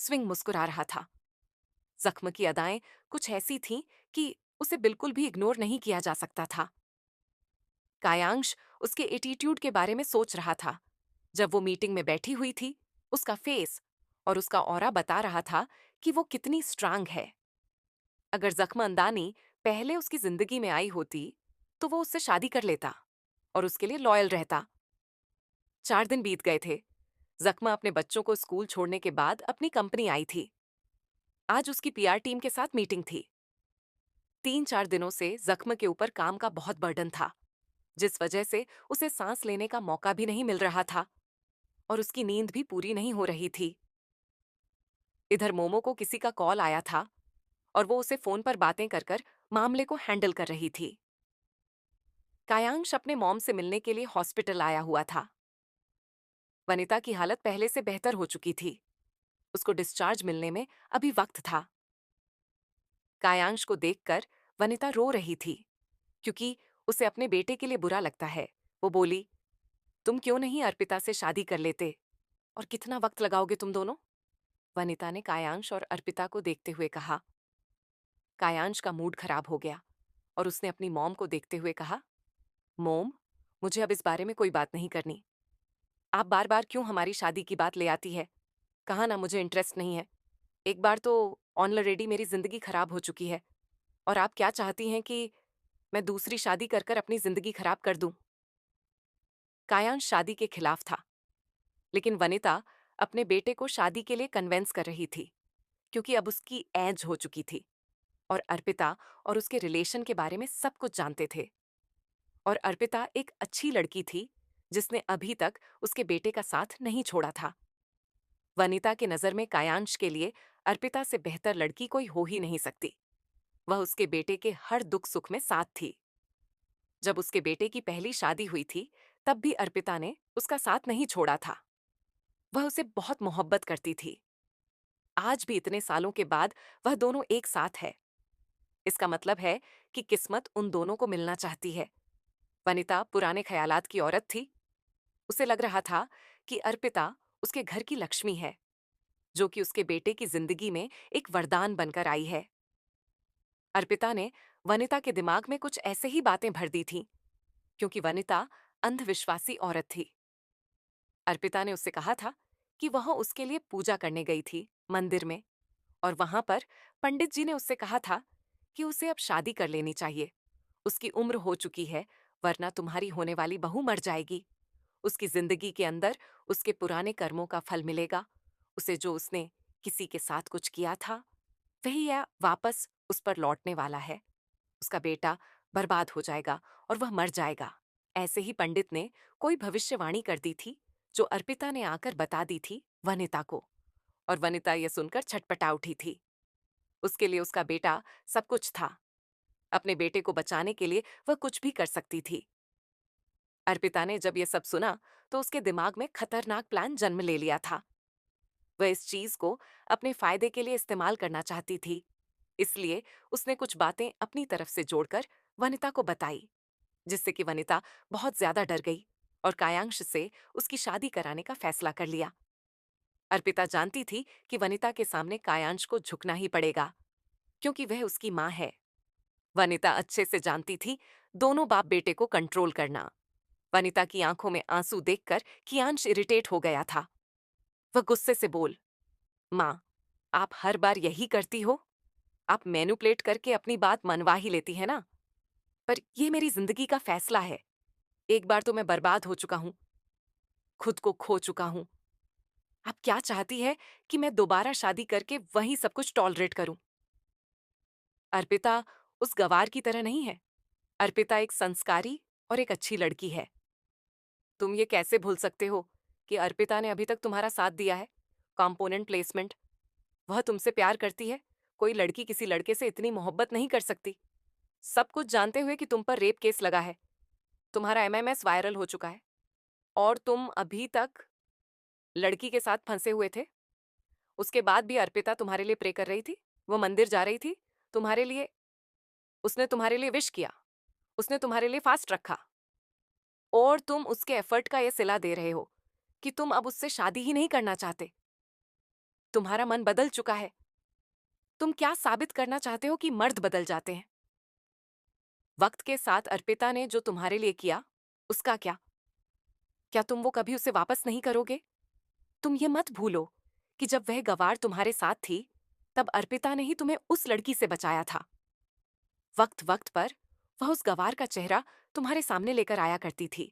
Swing मुस्कुरा रहा था। जख्म की अदाएं कुछ ऐसी थीं कि उसे बिल्कुल भी इग्नोर नहीं किया जा सकता था। कायांश उसके एटीट्यूड के बारे में सोच रहा था। जब वो मीटिंग में बैठी हुई थी, उसका फेस और उसका ऑरा बता रहा था कि वो कितनी स्ट्रांग है। अगर जख्म अंदानी पहले उसकी जिंदगी में आई होती, तो वो उससे शादी कर लेता और उसके लिए लॉयल रहता। 4 दिन बीत गए थे। जख्मा अपने बच्चों को स्कूल छोड़ने के बाद अपनी कंपनी आई थी। आज उसकी पीआर टीम के साथ मीटिंग थी। 3-4 दिनों से जख्म के ऊपर काम का बहुत बर्डन था, जिस वजह से उसे सांस लेने का मौका भी नहीं मिल रहा था और उसकी नींद भी पूरी नहीं हो रही थी। इधर मोमो को किसी का कॉल आया था और वो उसे फोन पर बातें कर कर मामले को हैंडल कर रही थी। कायांश अपने मॉम से मिलने के लिए हॉस्पिटल आया हुआ था। वनिता की हालत पहले से बेहतर हो चुकी थी। उसको डिस्चार्ज मिलने में अभी वक्त था। कायांश को देखकर वनिता रो रही थी, क्योंकि उसे अपने बेटे के लिए बुरा लगता है। वो बोली, तुम क्यों नहीं अर्पिता से शादी कर लेते? और कितना वक्त लगाओगे तुम दोनों? वनिता ने कायांश और अर्पिता को देखते हुए कहा। कायांश का मूड खराब हो गया और उसने अपनी मॉम को देखते हुए कहा, मोम, मुझे अब इस बारे में कोई बात नहीं करनी। आप बार बार क्यों हमारी शादी की बात ले आती है? कहा ना मुझे इंटरेस्ट नहीं है। एक बार तो ऑलरेडी मेरी जिंदगी खराब हो चुकी है और आप क्या चाहती हैं कि मैं दूसरी शादी कर कर अपनी जिंदगी खराब कर दूं? कायांश शादी के खिलाफ था, लेकिन वनिता अपने बेटे को शादी के लिए कन्वेंस कर रही थी, क्योंकि अब उसकी एज हो चुकी थी और अर्पिता और उसके रिलेशन के बारे में सब कुछ जानते थे। और अर्पिता एक अच्छी लड़की थी, जिसने अभी तक उसके बेटे का साथ नहीं छोड़ा था। वनिता की नजर में कायांश के लिए अर्पिता से बेहतर लड़की कोई हो ही नहीं सकती। वह उसके बेटे के हर दुख सुख में साथ थी। जब उसके बेटे की पहली शादी हुई थी, तब भी अर्पिता ने उसका साथ नहीं छोड़ा था। वह उसे बहुत मोहब्बत करती थी। आज भी इतने सालों के बाद वह दोनों एक साथ है। इसका मतलब है कि किस्मत उन दोनों को मिलना चाहती है। वनिता पुराने ख्यालात की औरत थी। उसे लग रहा था कि अर्पिता उसके घर की लक्ष्मी है, जो कि उसके बेटे की जिंदगी में एक वरदान बनकर आई है। अर्पिता ने वनिता के दिमाग में कुछ ऐसे ही बातें भर दी थीं, क्योंकि वनिता अंधविश्वासी औरत थी। अर्पिता ने उससे कहा था कि वह उसके लिए पूजा करने गई थी मंदिर में, और वहां पर पंडित जी ने उससे कहा था कि उसे अब शादी कर लेनी चाहिए। उसकी उम्र हो चुकी है, वरना तुम्हारी होने वाली बहू मर जाएगी। उसकी जिंदगी के अंदर उसके पुराने कर्मों का फल मिलेगा। उसे जो उसने किसी के साथ कुछ किया था, वही या वापस उस पर लौटने वाला है। उसका बेटा बर्बाद हो जाएगा और वह मर जाएगा। ऐसे ही पंडित ने कोई भविष्यवाणी कर दी थी, जो अर्पिता ने आकर बता दी थी वनिता को। और वनिता यह सुनकर छटपटा उठी थी। उसके लिए उसका बेटा सब कुछ था। अपने बेटे को बचाने के लिए वह कुछ भी कर सकती थी। अर्पिता ने जब यह सब सुना, तो उसके दिमाग में खतरनाक प्लान जन्म ले लिया था। वह इस चीज को अपने फायदे के लिए इस्तेमाल करना चाहती थी। इसलिए उसने कुछ बातें अपनी तरफ से जोड़कर वनिता को बताई, जिससे कि वनिता बहुत ज्यादा डर गई और कायांश से उसकी शादी कराने का फैसला कर लिया। अर्पिता जानती थी कि वनिता के सामने कायांश को झुकना ही पड़ेगा, क्योंकि वह उसकी मां है। वनिता अच्छे से जानती थी दोनों बाप बेटे को कंट्रोल करना। वनिता की आंखों में आंसू देखकर कियांश इरिटेट हो गया था। वह गुस्से से बोल, मां, आप हर बार यही करती हो। आप मैनिपुलेट करके अपनी बात मनवा ही लेती है ना। पर यह मेरी जिंदगी का फैसला है। एक बार तो मैं बर्बाद हो चुका हूं, खुद को खो चुका हूं। आप क्या चाहती है कि मैं दोबारा शादी करके वही सब कुछ टॉलरेट करूं? अर्पिता उस गवार की तरह नहीं है। अर्पिता एक संस्कारी और एक अच्छी लड़की है। तुम ये कैसे भूल सकते हो कि अर्पिता ने अभी तक तुम्हारा साथ दिया है? Component placement. वह तुमसे प्यार करती है। कोई लड़की किसी लड़के से इतनी मोहब्बत नहीं कर सकती। सब कुछ जानते हुए कि तुम पर रेप केस लगा है, तुम्हारा एमएमएस वायरल हो चुका है, और तुम अभी तक लड़की के साथ फंसे हुए थे। उसके बाद भी अर्पिता तुम्हारे लिए प्रे कर रही थी। वो मंदिर जा रही थी तुम्हारे लिए। उसने तुम्हारे लिए विश किया। उसने तुम्हारे लिए फास्ट रखा। और तुम उसके एफर्ट का यह सिला दे रहे हो कि तुम अब उससे शादी ही नहीं करना चाहते। तुम्हारा मन बदल चुका है। तुम क्या साबित करना चाहते हो कि मर्द बदल जाते हैं? वक्त के साथ अर्पिता ने जो तुम्हारे लिए किया, उसका क्या? क्या तुम वो कभी उसे वापस नहीं करोगे? तुम ये मत भूलो कि जब वह गवार तुम्हारे साथ थी, तब अर्पिता ने ही तुम्हें उस लड़की से बचाया था। वक्त वक्त पर वह उस गवार का चेहरा तुम्हारे सामने लेकर आया करती थी।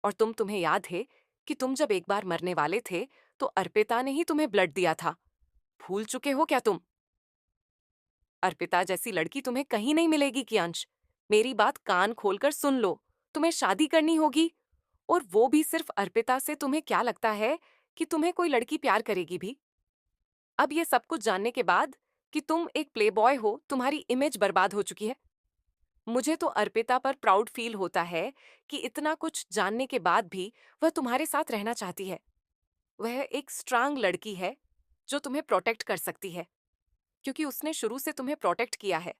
और तुम्हें याद है कि तुम जब एक बार मरने वाले थे, तो अर्पिता ने ही तुम्हें ब्लड दिया था। भूल चुके हो क्या तुम? अर्पिता जैसी लड़की तुम्हें कहीं नहीं मिलेगी कियांश। मेरी बात कान खोलकर सुन लो। तुम्हें शादी करनी होगी, और वो भी सिर्फ अर्पिता से। तुम्हें क्या लगता है कि तुम्हें कोई लड़की प्यार करेगी भी? अब ये सब कुछ जानने के बाद कि तुम एक प्लेबॉय हो, तुम्हारी इमेज बर्बाद हो चुकी है। मुझे तो अर्पिता पर प्राउड फील होता है कि इतना कुछ जानने के बाद भी वह तुम्हारे साथ रहना चाहती है। वह एक स्ट्रांग लड़की है जो तुम्हें प्रोटेक्ट कर सकती है, क्योंकि उसने शुरू से तुम्हें प्रोटेक्ट किया है।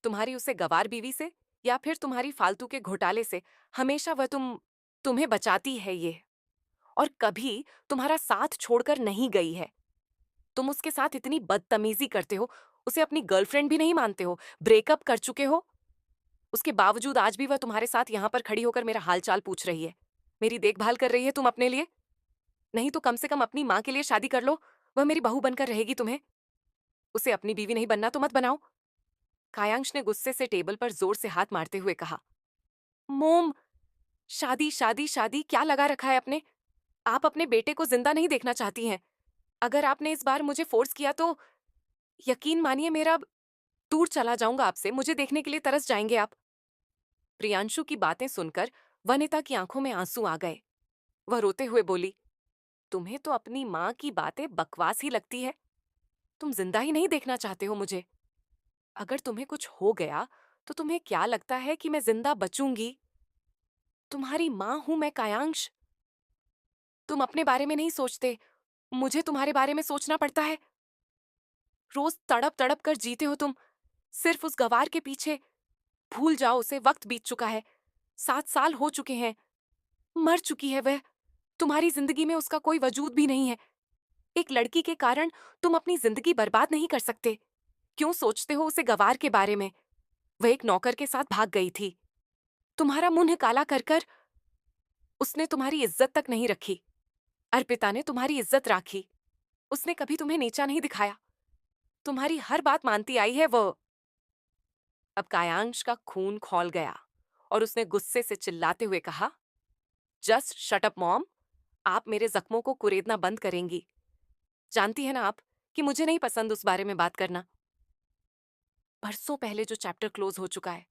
तुम्हारी उसे गवार बीवी से या फिर तुम्हारी फालतू के घोटाले से हमेशा वह तुम्हें बचाती है ये, और कभी तुम्हारा साथ छोड़कर नहीं गई है। तुम उसके साथ इतनी बदतमीजी करते हो, उसे अपनी गर्लफ्रेंड भी नहीं मानते हो, ब्रेकअप कर चुके हो। उसके बावजूद आज भी वह तुम्हारे साथ यहाँ पर खड़ी होकर मेरा हालचाल पूछ रही है, मेरी देखभाल कर रही है तुम अपने लिए। नहीं तो कम से कम अपनी माँ के लिए शादी कर लो, वह मेरी बहू बनकर रहेगी तुम्हें। उसे अपनी बीवी नहीं बनना तो मत बनाओ। कायांश ने गुस्से से टेबल पर जोर से हाथ मारते हुए कहा। मोम, शादी शादी शादी क्या लगा रखा है अपने? आप अपने बेटे को जिंदा नहीं देखना चाहती हैं। अगर आपने इस बार मुझे फोर्स किया तो यकीन मानिए, मेरा दूर चला जाऊंगा आपसे। मुझे देखने के लिए तरस जाएंगे आप। प्रियांशु की बातें सुनकर वनिता की आंखों में आंसू आ गए। वह रोते हुए बोली, तुम्हें तो अपनी माँ की बातें बकवास ही लगती है। तुम जिंदा ही नहीं देखना चाहते हो मुझे। अगर तुम्हें कुछ हो गया तो तुम्हें क्या लगता है कि मैं जिंदा बचूंगी? तुम्हारी माँ हूं मैं कायांश। तुम अपने बारे में नहीं सोचते, मुझे तुम्हारे बारे में सोचना पड़ता है। रोज तड़प तड़प कर जीते हो तुम, सिर्फ उस गवार के पीछे। भूल जाओ उसे, वक्त बीत चुका है। 7 साल हो चुके हैं। मर चुकी है वह। तुम्हारी जिंदगी में उसका कोई वजूद भी नहीं है। एक लड़की के कारण तुम अपनी जिंदगी बर्बाद नहीं कर सकते। क्यों सोचते हो उसे गवार के बारे में? वह एक नौकर के साथ भाग गई थी। तुम्हारा मुंह काला कर कर उसने तुम्हारी इज्जत तक नहीं रखी। अर्पिता ने तुम्हारी इज्जत राखी। उसने कभी तुम्हें नीचा नहीं दिखाया। तुम्हारी हर बात मानती आई है वो। अब कायांश का खून खौल गया और उसने गुस्से से चिल्लाते हुए कहा, जस्ट शट अप मॉम। आप मेरे जख्मों को कुरेदना बंद करेंगी। जानती है ना आप कि मुझे नहीं पसंद उस बारे में बात करना। बरसों पहले जो चैप्टर क्लोज हो चुका है,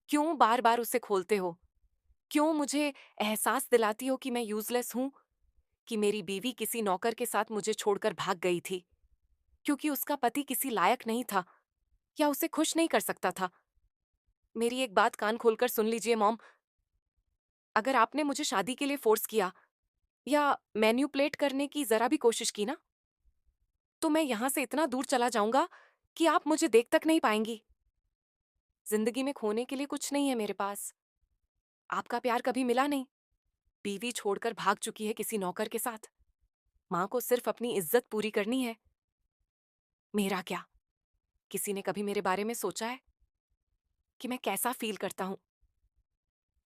क्यों बार बार उसे खोलते हो? क्यों मुझे एहसास दिलाती हो कि मैं यूजलेस हूं, कि मेरी बीवी किसी नौकर के साथ मुझे छोड़कर भाग गई थी क्योंकि उसका पति किसी लायक नहीं था या उसे खुश नहीं कर सकता था? मेरी एक बात कान खोलकर सुन लीजिए मॉम। अगर आपने मुझे शादी के लिए फोर्स किया या मैन्युपुलेट करने की जरा भी कोशिश की ना, तो मैं यहां से इतना दूर चला जाऊंगा कि आप मुझे देख तक नहीं पाएंगी। जिंदगी में खोने के लिए कुछ नहीं है मेरे पास। आपका प्यार कभी मिला नहीं। बीवी छोड़कर भाग चुकी है किसी नौकर के साथ। माँ को सिर्फ अपनी इज्जत पूरी करनी है। मेरा क्या? किसी ने कभी मेरे बारे में सोचा है कि मैं कैसा फील करता हूँ?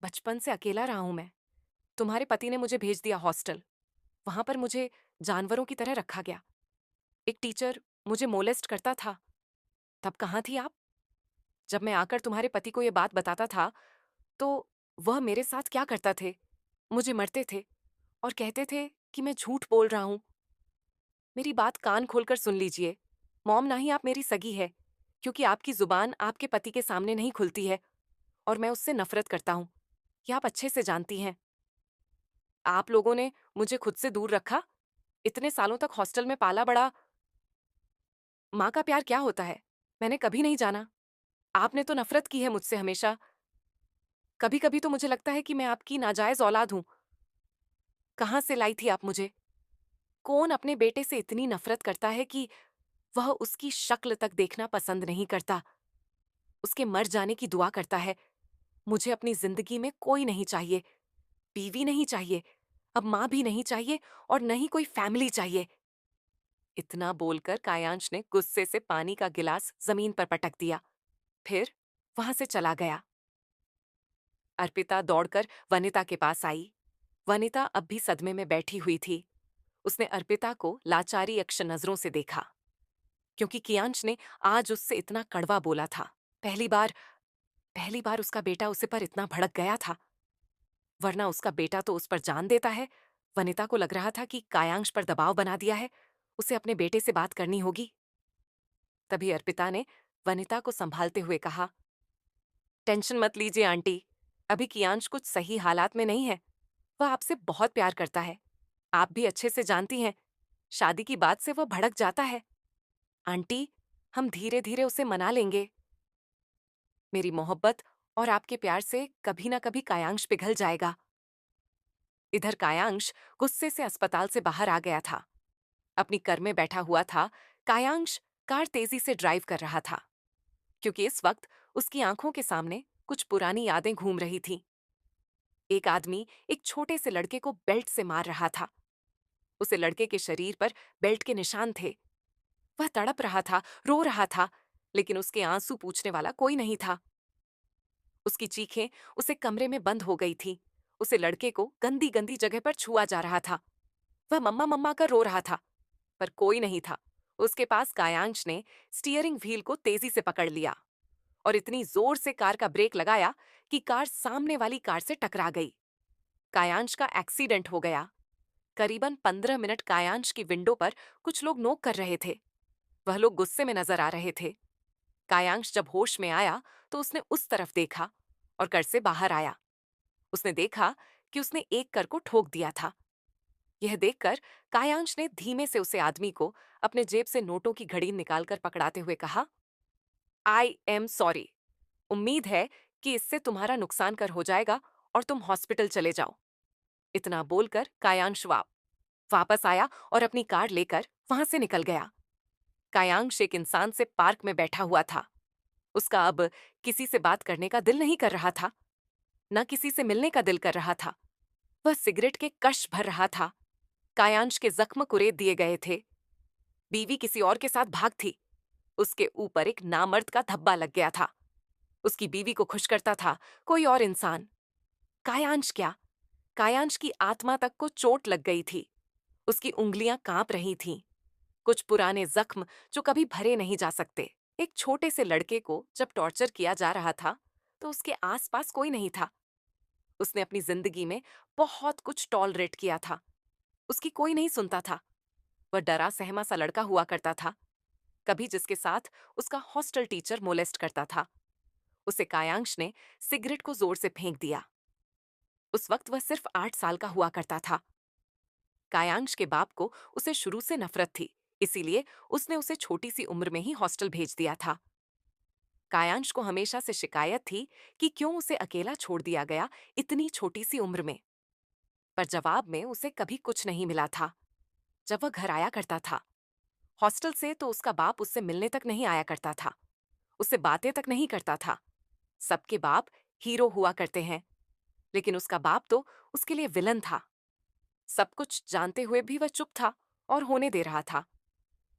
बचपन से अकेला रहा हूं मैं। तुम्हारे पति ने मुझे भेज दिया हॉस्टल। वहां पर मुझे जानवरों की तरह रखा गया। एक टीचर मुझे मोलेस्ट करता था। तब कहाँ थी आप? जब मैं आकर तुम्हारे पति को ये बात बताता था, तो वह मेरे साथ क्या करता थे? मुझे मरते थे और कहते थे कि मैं झूठ बोल रहा हूं। मेरी बात कान खोलकर सुन लीजिए मॉम। ना ही आप मेरी सगी है, क्योंकि आपकी जुबान आपके पति के सामने नहीं खुलती है, और मैं उससे नफरत करता हूं। यह आप अच्छे से जानती हैं। आप लोगों ने मुझे खुद से दूर रखा। इतने सालों तक हॉस्टल में पाला बड़ा। माँ का प्यार क्या होता है मैंने कभी नहीं जाना। आपने तो नफरत की है मुझसे हमेशा। कभी कभी तो मुझे लगता है कि मैं आपकी नाजायज औलाद हूं। कहाँ से लाई थी आप मुझे? कौन अपने बेटे से इतनी नफरत करता है कि वह उसकी शक्ल तक देखना पसंद नहीं करता, उसके मर जाने की दुआ करता है? मुझे अपनी जिंदगी में कोई नहीं चाहिए। बीवी नहीं चाहिए, अब माँ भी नहीं चाहिए, और न ही कोई फैमिली चाहिए। इतना बोलकर कायांश ने गुस्से से पानी का गिलास जमीन पर पटक दिया, फिर वहां से चला गया। अर्पिता दौड़कर वनिता के पास आई। वनिता अब भी सदमे में बैठी हुई थी। उसने अर्पिता को लाचारी यक्ष नजरों से देखा, क्योंकि कियांश ने आज उससे इतना कड़वा बोला था। पहली बार पहली बार उसका बेटा उसे पर इतना भड़क गया था। वरना उसका बेटा तो उस पर जान देता है। वनिता को लग रहा था कि कायांश पर दबाव बना दिया है, उसे अपने बेटे से बात करनी होगी। तभी अर्पिता ने वनिता को संभालते हुए कहा, टेंशन मत लीजिए आंटी, अभी कियांश कुछ सही हालात में नहीं है। वह आपसे बहुत प्यार करता है, आप भी अच्छे से जानती हैं। शादी की बात से वह भड़क जाता है। आंटी, हम धीरे धीरे उसे मना लेंगे। मेरी मोहब्बत और आपके प्यार से कभी ना कभी कायांश पिघल जाएगा। इधर कायांश गुस्से से अस्पताल से बाहर आ गया था। अपनी कार में बैठा हुआ था। कायांश कार तेजी से ड्राइव कर रहा था, क्योंकि इस वक्त उसकी आंखों के सामने कुछ पुरानी यादें घूम रही थीं। एक आदमी एक छोटे से लड़के को बेल्ट से मार रहा था। उसे लड़के के शरीर पर बेल्ट के निशान थे। वह तड़प रहा था, रो रहा था, लेकिन उसके आंसू पूछने वाला कोई नहीं था। उसकी चीखें उसे कमरे में बंद हो गई थी। उसे लड़के को गंदी गंदी जगह पर छुआ जा रहा था। वह मम्मा मम्मा कर रो रहा था, पर कोई नहीं था। उसके पास कायांश ने स्टीयरिंग व्हील को तेजी से पकड़ लिया और इतनी जोर से कार का ब्रेक लगाया कि कार सामने वाली कार से टकरा गई। कायांश का एक्सीडेंट हो गया। करीबन 15 मिनट कायांश की विंडो पर कुछ लोग नोक कर रहे थे। वह लोग गुस्से में नजर आ रहे थे। कायांश जब होश में आया तो उसने उस तरफ देखा और कर से बाहर आया। उसने देखा कि उसने एक कर को ठोक दिया था। यह देखकर कायांश ने धीमे से उसे आदमी को अपने जेब से नोटों की घड़ी निकालकर पकड़ाते हुए कहा, आई एम सॉरी। उम्मीद है कि इससे तुम्हारा नुकसान कर हो जाएगा और तुम हॉस्पिटल चले जाओ। इतना बोलकर कायांश वापस आया और अपनी कार लेकर वहां से निकल गया। कायांश एक इंसान से पार्क में बैठा हुआ था। उसका अब किसी से बात करने का दिल नहीं कर रहा था, न किसी से मिलने का दिल कर रहा था। वह सिगरेट के कश भर रहा था। कायांश के जख्म कुरेद दिए गए थे। बीवी किसी और के साथ भाग थी। उसके ऊपर एक नामर्द का धब्बा लग गया था। उसकी बीवी को खुश करता था कोई और इंसान। कायांश क्या, कायांश की आत्मा तक को चोट लग गई थी। उसकी उंगलियां कांप रही थीं। कुछ पुराने जख्म जो कभी भरे नहीं जा सकते। एक छोटे से लड़के को जब टॉर्चर किया जा रहा था तो उसके आसपास कोई नहीं था। उसने अपनी जिंदगी में बहुत कुछ टॉलरेट किया था। उसकी कोई नहीं सुनता था। वह डरा सहमा सा लड़का हुआ करता था, कभी जिसके साथ उसका हॉस्टल टीचर मोलेस्ट करता था। उसे कायांश ने सिगरेट को जोर से फेंक दिया। उस वक्त वह सिर्फ 8 साल का हुआ करता था। कायांश के बाप को उसे शुरू से नफरत थी, इसीलिए उसने उसे छोटी सी उम्र में ही हॉस्टल भेज दिया था। कायांश को हमेशा से शिकायत थी कि क्यों उसे अकेला छोड़ दिया गया इतनी छोटी सी उम्र में। पर जवाब में उसे कभी कुछ नहीं मिला था। जब वह घर आया करता था हॉस्टल से तो उसका बाप उससे मिलने तक नहीं आया करता था, उससे बातें तक नहीं करता था। सबके बाप हीरो हुआ करते हैं, लेकिन उसका बाप तो उसके लिए विलन था। सब कुछ जानते हुए भी वह चुप था और होने दे रहा था।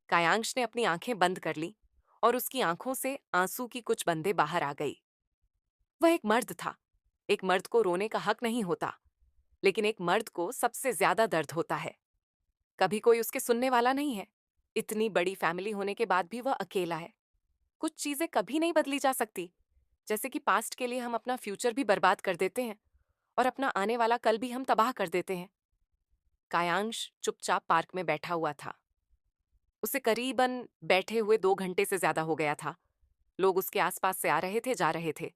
कायांश ने अपनी आंखें बंद कर ली और उसकी आंखों से आंसू की कुछ बंदें बाहर आ गई। वह एक मर्द था। एक मर्द को रोने का हक नहीं होता, लेकिन एक मर्द को सबसे ज्यादा दर्द होता है। कभी कोई उसके सुनने वाला नहीं है। इतनी बड़ी फैमिली होने के बाद भी वह अकेला है। कुछ चीजें कभी नहीं बदली जा सकती, जैसे कि पास्ट के लिए हम अपना फ्यूचर भी बर्बाद कर देते हैं और अपना आने वाला कल भी हम तबाह कर देते हैं। कायांश चुपचाप पार्क में बैठा हुआ था। उसे करीबन बैठे हुए 2 घंटे से ज्यादा हो गया था। लोग उसके आसपास से आ रहे थे, जा रहे थे,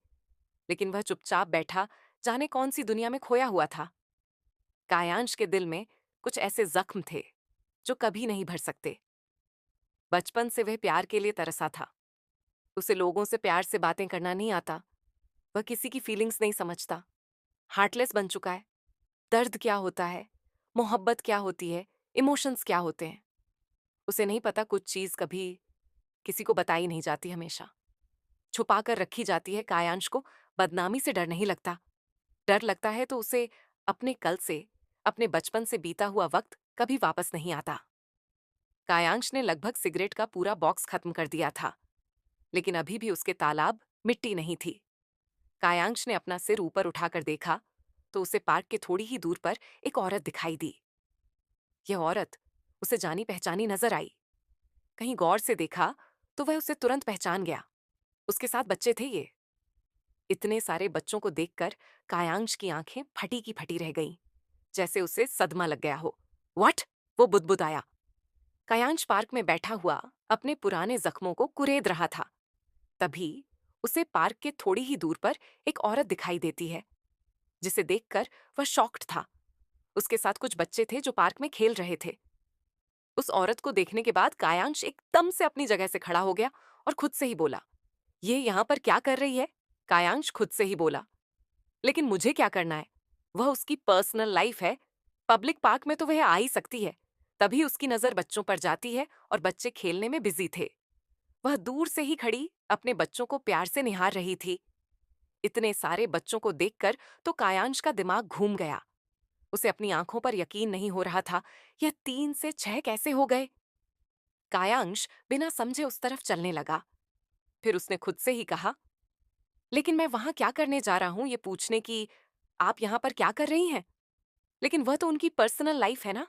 लेकिन वह चुपचाप बैठा जाने कौन सी दुनिया में खोया हुआ था। कायांश के दिल में कुछ ऐसे जख्म थे जो कभी नहीं भर सकते। बचपन से वह प्यार के लिए तरसा था। उसे लोगों से प्यार से बातें करना नहीं आता। वह किसी की फीलिंग्स नहीं समझता। हार्टलेस बन चुका है। दर्द क्या होता है, मोहब्बत क्या होती है, इमोशंस क्या होते हैं, उसे नहीं पता। कुछ चीज कभी किसी को बताई नहीं जाती, हमेशा छुपा कर रखी जाती है। कायांश को बदनामी से डर नहीं लगता। डर लगता है तो उसे अपने कल से, अपने बचपन से बीता हुआ वक्त कभी वापस नहीं आता। कायांश ने लगभग सिगरेट का पूरा बॉक्स खत्म कर दिया था, लेकिन अभी भी उसके तालाब मिट्टी नहीं थी। कायांश ने अपना सिर ऊपर उठाकर देखा तो उसे पार्क के थोड़ी ही दूर पर एक औरत दिखाई दी। यह औरत उसे जानी पहचानी नजर आई। कहीं गौर से देखा तो वह उसे तुरंत पहचान गया। उसके साथ बच्चे थे ये। इतने सारे बच्चों को देखकर कायांश की आंखें फटी की फटी रह गईं, जैसे उसे सदमा लग गया हो। व्हाट? वो बुदबुदाया। कायांश पार्क में बैठा हुआ अपने पुराने जख्मों को कुरेद रहा था। तभी उसे पार्क के थोड़ी ही दूर पर एक औरत दिखाई देती है, जिसे देखकर वह शॉक्ड था। उसके साथ कुछ बच्चे थे जो पार्क में खेल रहे थे। उस औरत को देखने के बाद कायांश एकदम से अपनी जगह से खड़ा हो गया और खुद से ही बोला, ये यहाँ पर क्या कर रही है? कायांश खुद से ही बोला, लेकिन मुझे क्या करना है? वह उसकी पर्सनल लाइफ है। पब्लिक पार्क में तो वह आ ही सकती है। तभी उसकी नजर बच्चों पर जाती है और बच्चे खेलने में बिजी थे। वह दूर से ही खड़ी अपने बच्चों को प्यार से निहार रही थी। इतने सारे बच्चों को देखकर तो कायांश का दिमाग घूम गया। उसे अपनी आंखों पर यकीन नहीं हो रहा था। यह 3 से 6 कैसे हो गए? कायांश बिना समझे उस तरफ चलने लगा। फिर उसने खुद से ही कहा, लेकिन मैं वहां क्या करने जा रहा हूं ये पूछने की, आप यहां पर क्या कर रही हैं? लेकिन वह तो उनकी पर्सनल लाइफ है ना।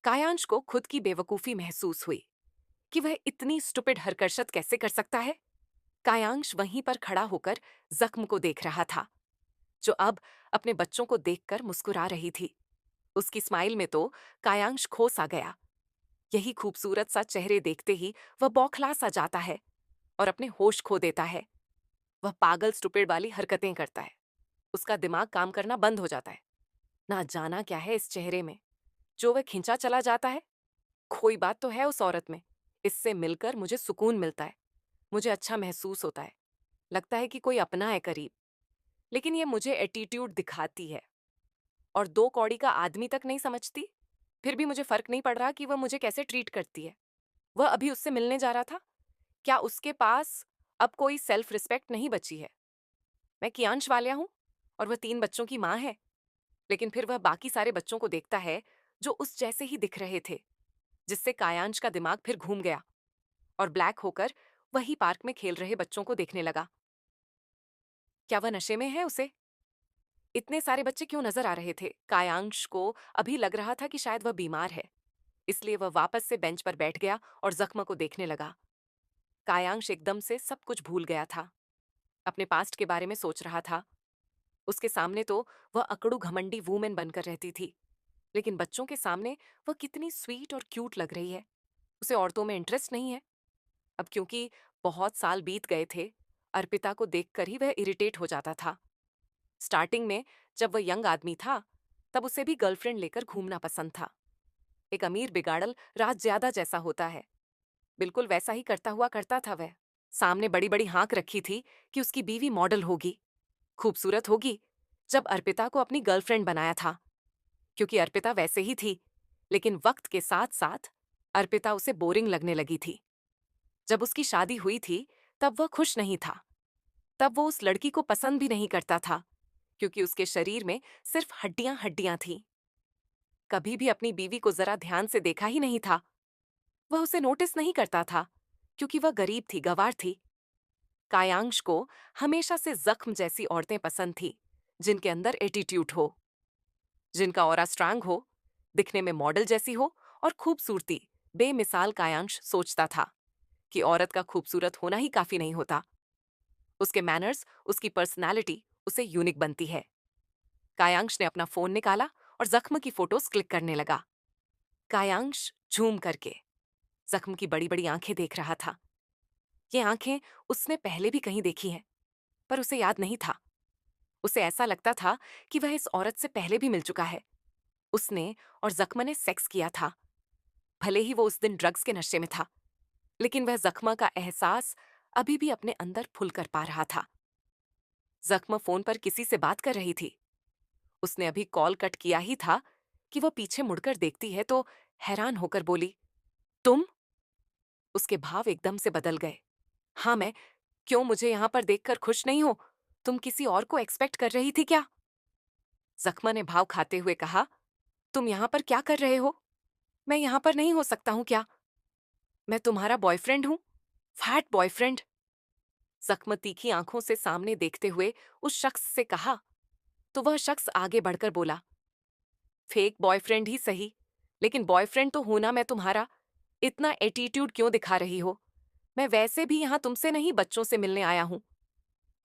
कायांश को खुद की बेवकूफी महसूस हुई कि वह इतनी स्टुपिड हरकत कैसे कर सकता है। कायांश वहीं पर खड़ा होकर जख्म को देख रहा था, जो अब अपने बच्चों को देखकर मुस्कुरा रही थी। उसकी स्माइल में तो कायांश खो सा गया। यही खूबसूरत सा चेहरे देखते ही वह बौखला सा जाता है और अपने होश खो देता है। वह पागल स्टुपिड वाली हरकतें करता है। उसका दिमाग काम करना बंद हो जाता है। ना जाना क्या है इस चेहरे में, जो वह खिंचा चला जाता है। कोई बात तो है उस औरत में। इससे मिलकर मुझे सुकून मिलता है। मुझे अच्छा महसूस होता है। लगता है कि कोई अपना है करीब। लेकिन ये मुझे एटीट्यूड दिखाती है और 2 कौड़ी का आदमी तक नहीं समझती। फिर भी मुझे फर्क नहीं पड़ रहा कि वह मुझे कैसे ट्रीट करती है। वह अभी उससे मिलने जा रहा था। क्या उसके पास अब कोई सेल्फ रिस्पेक्ट नहीं बची है? मैं कियांश वालिया हूं और वह 3 बच्चों की माँ है। लेकिन फिर वह बाकी सारे बच्चों को देखता है जो उस जैसे ही दिख रहे थे, जिससे कायांश का दिमाग फिर घूम गया और ब्लैक होकर वही पार्क में खेल रहे बच्चों को देखने लगा। क्या वह नशे में है उसे? इतने सारे बच्चे क्यों नजर आ रहे थे? कायांश को अभी लग रहा था कि शायद वह बीमार है। इसलिए वह वापस से बेंच पर बैठ गया और जख्म को देखने लगा। कायांश एकदम से सब कुछ भूल गया था। अपने पास्ट के बारे में सोच रहा था। उसके सामने तो वह अकड़ू घमंडी वूमेन बनकर रहती थी, लेकिन बच्चों के सामने वह कितनी स्वीट और क्यूट लग रही है। उसे औरतों में इंटरेस्ट नहीं है अब, क्योंकि बहुत साल बीत गए थे। अर्पिता को देखकर ही वह इरिटेट हो जाता था। स्टार्टिंग में जब वह यंग आदमी था, तब उसे भी गर्लफ्रेंड लेकर घूमना पसंद था। एक अमीर बिगाड़ल राज ज्यादा जैसा होता है, बिल्कुल वैसा ही करता हुआ करता था वह। सामने बड़ी बड़ी हाँक रखी थी कि उसकी बीवी मॉडल होगी, खूबसूरत होगी। जब अर्पिता को अपनी गर्लफ्रेंड बनाया था, क्योंकि अर्पिता वैसे ही थी। लेकिन वक्त के साथ साथ अर्पिता उसे बोरिंग लगने लगी थी। जब उसकी शादी हुई थी, तब वह खुश नहीं था। तब वो उस लड़की को पसंद भी नहीं करता था, क्योंकि उसके शरीर में सिर्फ हड्डियां हड्डियां थीं। कभी भी अपनी बीवी को जरा ध्यान से देखा ही नहीं था। वह उसे नोटिस नहीं करता था, क्योंकि वह गरीब थी, गंवार थी। कायांश को हमेशा से जख्म जैसी औरतें पसंद थी, जिनके अंदर एटीट्यूड हो, जिनका ऑरा स्ट्रांग हो, दिखने में मॉडल जैसी हो और खूबसूरती बेमिसाल। कायांश सोचता था कि औरत का खूबसूरत होना ही काफी नहीं होता, उसके मैनर्स, उसकी पर्सनालिटी उसे यूनिक बनती है। कायांश ने अपना फोन निकाला और जख्म की फोटोज क्लिक करने लगा। कायांश झूम करके जख्म की बड़ी बड़ी आंखें देख रहा था। ये आंखें उसने पहले भी कहीं देखी हैं, पर उसे याद नहीं था। उसे ऐसा लगता था कि वह इस औरत से पहले भी मिल चुका है। उसने और जख्म ने सेक्स किया था। भले ही वो उस दिन ड्रग्स के नशे में था, लेकिन वह जख्म का एहसास अभी भी अपने अंदर फुल कर पा रहा था। जख्म फोन पर किसी से बात कर रही थी। उसने अभी कॉल कट किया ही था कि वह पीछे मुड़कर देखती है तो हैरान होकर बोली, तुम? उसके भाव एकदम से बदल गए। हाँ मैं। क्यों, मुझे यहां पर देखकर खुश नहीं हो? तुम किसी और को एक्सपेक्ट कर रही थी क्या? जख्मा ने भाव खाते हुए कहा, तुम यहां पर क्या कर रहे हो? मैं यहाँ पर नहीं हो सकता हूँ क्या? मैं तुम्हारा बॉयफ्रेंड हूँ, फैट बॉयफ्रेंड। जख्म तीखी आंखों से सामने देखते हुए उस शख्स से कहा, तो वह शख्स आगे बढ़कर बोला, फेक बॉयफ्रेंड ही सही, लेकिन बॉयफ्रेंड तो हूं ना मैं तुम्हारा। इतना एटीट्यूड क्यों दिखा रही हो? मैं वैसे भी यहाँ तुमसे नहीं बच्चों से मिलने आया हूँ।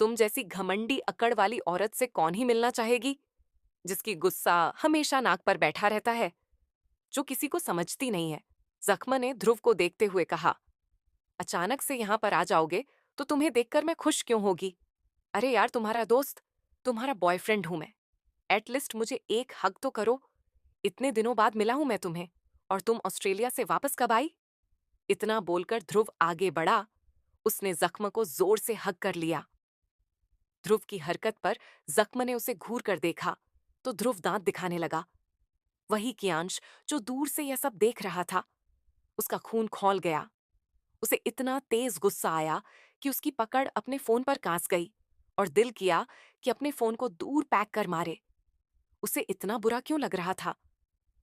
तुम जैसी घमंडी अकड़ वाली औरत से कौन ही मिलना चाहेगी, जिसकी गुस्सा हमेशा नाक पर बैठा रहता है, जो किसी को समझती नहीं है। जख्म ने ध्रुव को देखते हुए कहा, अचानक से यहाँ पर आ जाओगे तो तुम्हें देखकर मैं खुश क्यों होगी? अरे यार, तुम्हारा दोस्त, तुम्हारा बॉयफ्रेंड हूं मैं। एटलीस्ट मुझे एक हग तो करो। इतने दिनों बाद मिला हूं मैं तुम्हें, और तुम ऑस्ट्रेलिया से वापस कब आई? इतना बोलकर ध्रुव आगे बढ़ा। उसने जख्म को जोर से हग कर लिया। ध्रुव की हरकत पर जख्म ने उसे घूर कर देखा तो ध्रुव दांत दिखाने लगा। वही कियांश जो दूर से यह सब देख रहा था। उसका खून खौल गया। उसे इतना तेज गुस्सा आया कि उसकी पकड़ अपने फोन पर कांस गई और दिल किया कि अपने फोन को दूर पैक कर मारे। उसे इतना बुरा क्यों लग रहा था?